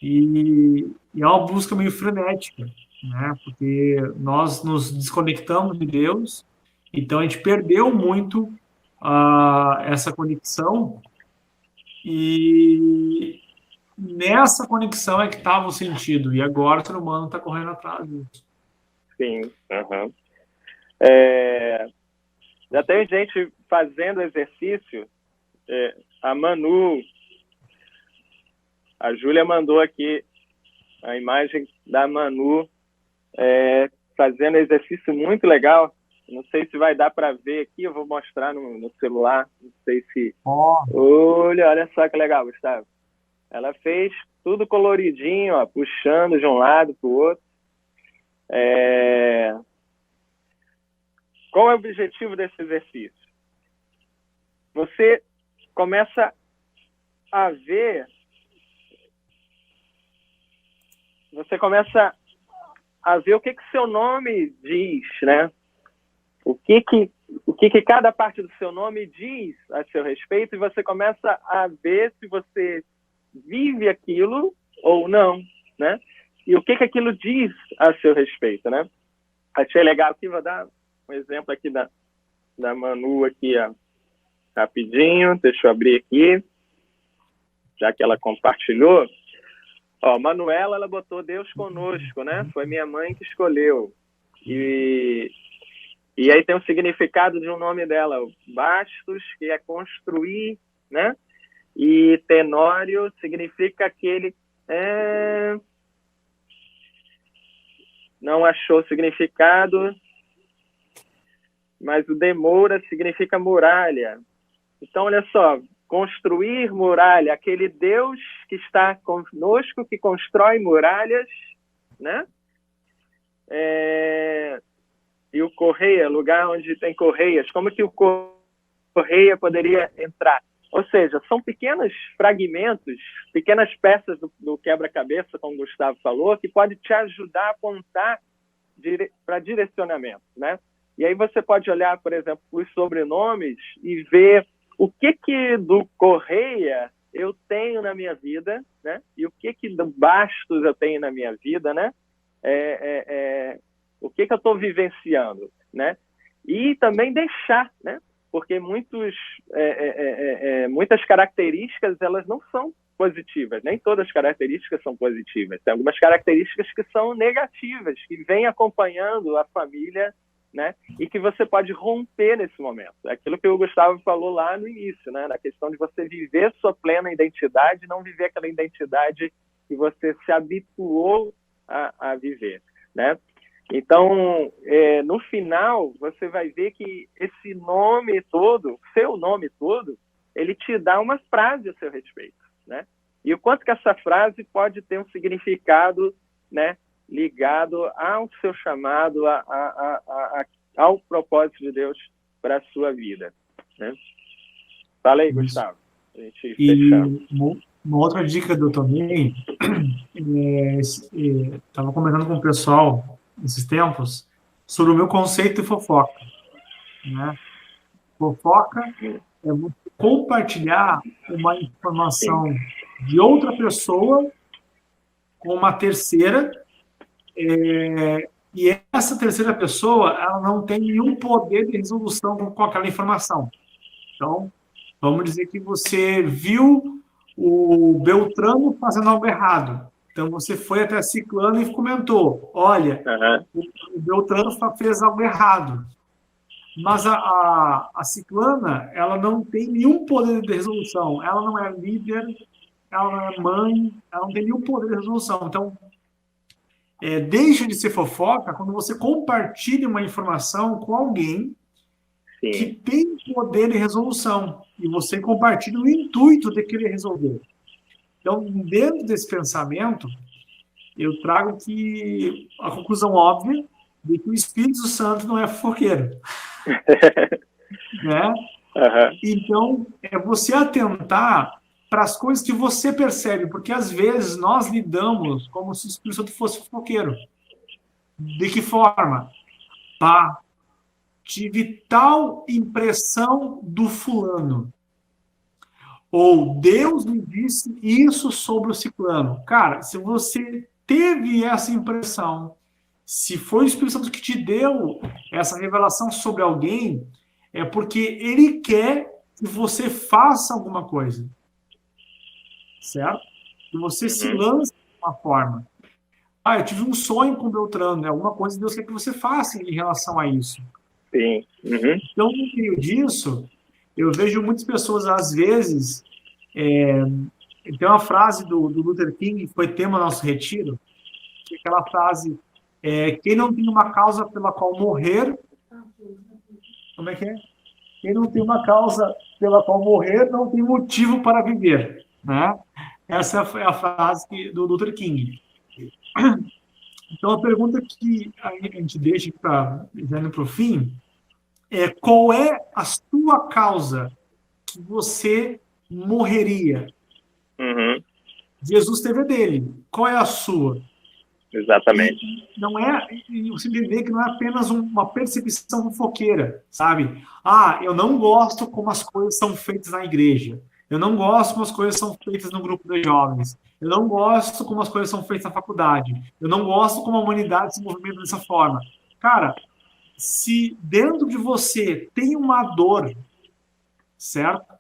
e é uma busca meio frenética, né? Porque nós nos desconectamos de Deus, então a gente perdeu muito essa conexão, e nessa conexão é que estava o sentido, e agora o ser humano está correndo atrás disso. Sim, já tem gente fazendo exercício. A Manu, a Júlia mandou aqui a imagem da Manu fazendo exercício muito legal. Não sei se vai dar para ver aqui, eu vou mostrar no celular. Não sei se... Olha só que legal, Gustavo. Ela fez tudo coloridinho, ó, puxando de um lado para o outro. Qual é o objetivo desse exercício? Você começa a ver... Você começa a ver o que seu nome diz, né? O que cada parte do seu nome diz a seu respeito, e você começa a ver se você vive aquilo ou não, né? E o que aquilo diz a seu respeito, né? Achei legal aqui, vou dar um exemplo aqui da Manu aqui, ó, rapidinho, deixa eu abrir aqui, já que ela compartilhou. Ó, Manuela, ela botou Deus conosco, né? Foi minha mãe que escolheu. E aí tem o significado de um nome dela, Bastos, que é construir, né? E Tenório significa aquele... Não achou significado, mas o Demoura significa muralha. Então, olha só, construir muralha, aquele Deus que está conosco, que constrói muralhas, né? E o correia, lugar onde tem correias, como que o correia poderia entrar? Ou seja, são pequenos fragmentos, pequenas peças do quebra-cabeça, como o Gustavo falou, que pode te ajudar a apontar para direcionamento, né? E aí você pode olhar, por exemplo, os sobrenomes e ver o que do Correia eu tenho na minha vida, né? E o que do Bastos eu tenho na minha vida, né? O que eu estou vivenciando, né? E também deixar, né? Porque muitas características, elas não são positivas, nem todas as características são positivas. Tem algumas características que são negativas, que vêm acompanhando a família, né? E que você pode romper nesse momento. É aquilo que o Gustavo falou lá no início, né? Na questão de você viver sua plena identidade, não viver aquela identidade que você se habituou a viver, né? Então, no final, você vai ver que esse nome todo, seu nome todo, ele te dá uma frase a seu respeito, né? E o quanto que essa frase pode ter um significado, né, ligado ao seu chamado, ao propósito de Deus para a sua vida, né? Fala aí, Isso. Gustavo. A gente E fechando. uma outra dica que eu tomei, estava comentando com o pessoal esses tempos sobre o meu conceito de fofoca, né? Fofoca é você compartilhar uma Sim, informação de outra pessoa com uma terceira, e essa terceira pessoa ela não tem nenhum poder de resolução com aquela informação. Então, vamos dizer que você viu o Beltrano fazendo algo errado. Então, você foi até a Ciclano e comentou, olha, o Beltrano fez algo errado. Mas a Ciclana, ela não tem nenhum poder de resolução. Ela não é líder, ela não é mãe, ela não tem nenhum poder de resolução. Então, deixa de ser fofoca quando você compartilha uma informação com alguém que sim. tem poder de resolução e você compartilha o intuito de querer resolver. Então, dentro desse pensamento, eu trago que a conclusão óbvia de que o Espírito Santo não é fofoqueiro, né? Então, é você atentar para as coisas que você percebe, porque às vezes nós lidamos como se o Espírito Santo fosse fofoqueiro. De que forma? Pá, tive tal impressão do fulano. Ou Deus me disse isso sobre o ciclano. Cara, se você teve essa impressão, se foi o Espírito Santo que te deu essa revelação sobre alguém, é porque ele quer que você faça alguma coisa. Certo? Que você se lance de uma forma. Ah, eu tive um sonho com o Beltrano, né? Alguma coisa Deus quer que você faça em relação a isso. Sim. Então, no meio disso, eu vejo muitas pessoas, às vezes, tem uma frase do Luther King, que foi tema do nosso retiro, que é aquela frase, quem não tem uma causa pela qual morrer, como é que é? Quem não tem uma causa pela qual morrer, não tem motivo para viver, né? Essa foi a frase do Luther King. Então, a pergunta que a gente deixa para o fim é qual é a sua causa que você morreria? Jesus teve a dele. Qual é a sua? Exatamente. E não é, você entender que não é apenas uma percepção fofoqueira, sabe? Ah, eu não gosto como as coisas são feitas na igreja. Eu não gosto como as coisas são feitas no grupo de jovens. Eu não gosto como as coisas são feitas na faculdade. Eu não gosto como a humanidade se movimenta dessa forma. Cara, se dentro de você tem uma dor, certo?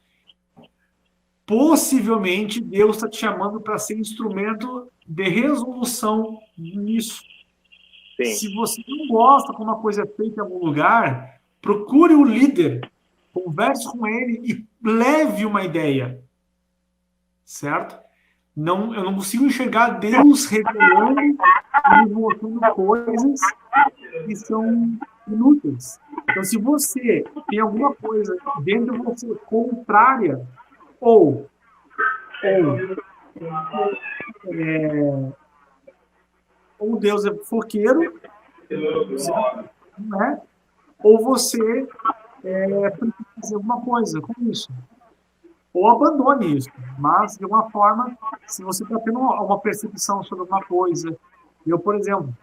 Possivelmente Deus está te chamando para ser instrumento de resolução nisso. Sim. Se você não gosta como uma coisa é feita em algum lugar, procure o líder, converse com ele e leve uma ideia, certo? Não, eu não consigo enxergar Deus revelando e mostrando coisas que são inúteis. Então, se você tem alguma coisa dentro de você contrária ou Deus é fofoqueiro, né? Ou você precisa fazer alguma coisa com isso. Ou abandone isso. Mas, de alguma forma, se você está tendo uma percepção sobre alguma coisa, eu, por exemplo,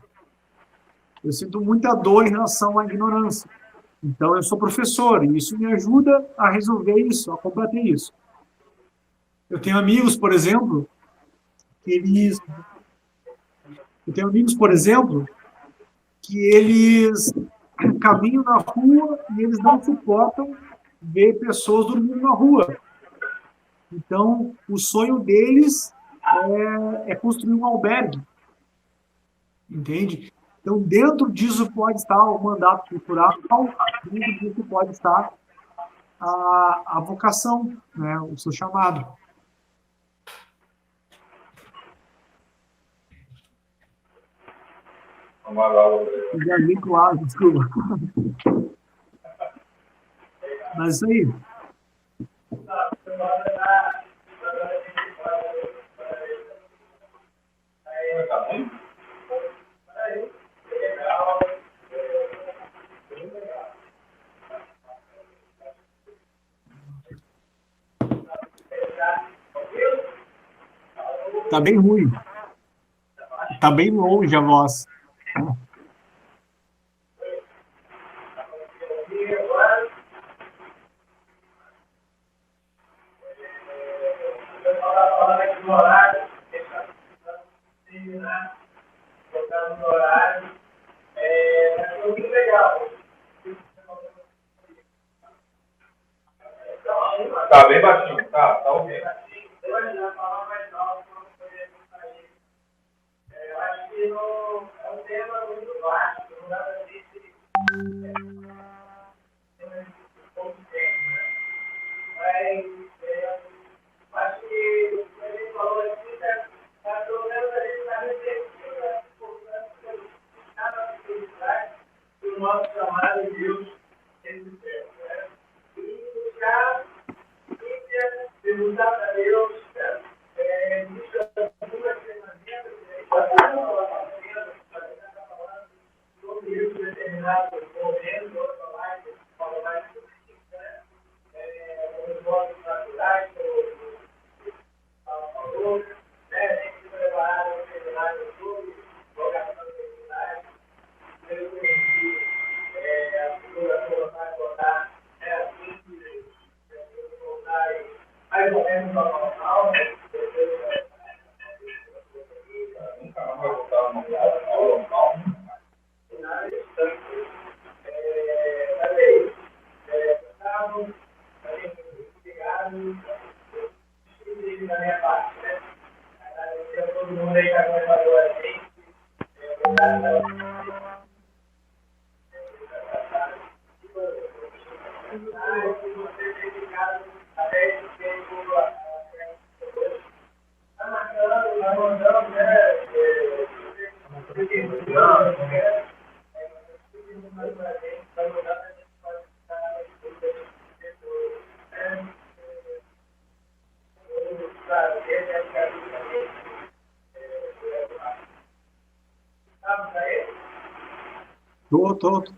eu sinto muita dor em relação à ignorância. Então, eu sou professor e isso me ajuda a resolver isso, a combater isso. Eu tenho amigos, por exemplo, que eles caminham na rua e eles não suportam ver pessoas dormindo na rua. Então, o sonho deles é construir um albergue. Entende? Então, dentro disso pode estar o mandato cultural, dentro disso pode estar a vocação, né? O seu chamado. Já vim com água, desculpa. Mas isso aí. Tá bem ruim. Tá bem longe a voz. Tá bem baixinho, tá ok. Eu acho que é um tema muito vasto, não dá pra gente mas acho que o que a gente falou aqui, pelo menos a gente está refletindo a importância de cada atividade do nosso chamado de Deus nesse tempo, né? E buscar perguntar para Deus, busca algumas ferramentas, sobre isso determinado momento, outra live, fala mais sobre isso, né? Os votos naturais, falou, né? A gente se preparar para o seminário sobre vocação de seminário, pelo que a figura vai botar, assim que voltar mais ou menos ao normal, né? Nunca mais vai voltar ao normal. Da minha parte, né? Agradecer a todo mundo aí que acompanhou a gente. Você dedicado até esse tempo está marcando, está mandando, né?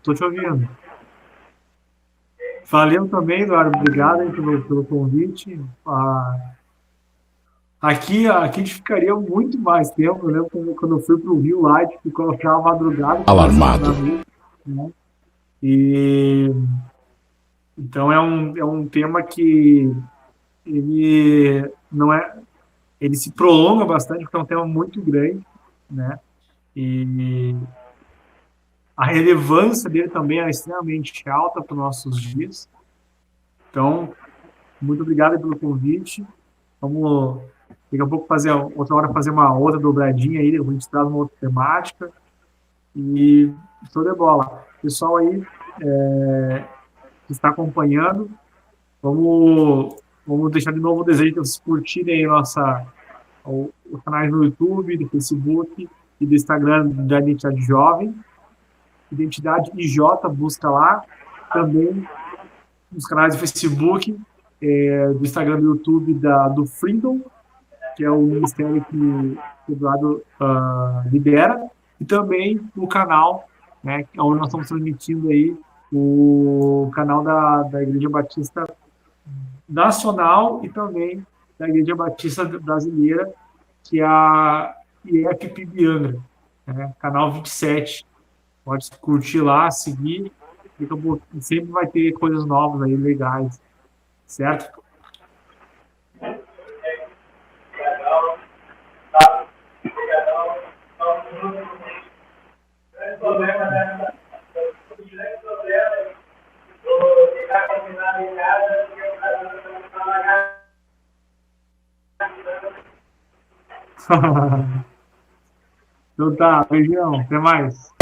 Tô te ouvindo. Valeu também, Eduardo. Obrigado aí pelo convite. Aqui a gente ficaria muito mais tempo. Eu lembro quando eu fui para o Rio lá, a gente ficou até a madrugada. Alarmado. Né? E então é um tema que ele não é, ele se prolonga bastante, porque é um tema muito grande, né? E a relevância dele também é extremamente alta para os nossos dias. Então, muito obrigado pelo convite. Vamos, daqui a pouco, outra hora, fazer uma outra dobradinha aí, a gente traz uma outra temática. E show de bola. Pessoal aí que está acompanhando, vamos deixar de novo o desejo de vocês curtirem aí os canais no YouTube, do Facebook e do Instagram da Identidade Jovem. Identidade IJ, busca lá. Também nos canais do Facebook, do Instagram, do YouTube, do Freedom, que é o ministério que o Eduardo lidera, e também o canal, né, onde nós estamos transmitindo aí, o canal da Igreja Batista Nacional e também da Igreja Batista Brasileira, que é a IFPB Angra, né, canal 27. Pode curtir lá, seguir, sempre vai ter coisas novas aí, legais, certo? Então tá, beijão, até mais.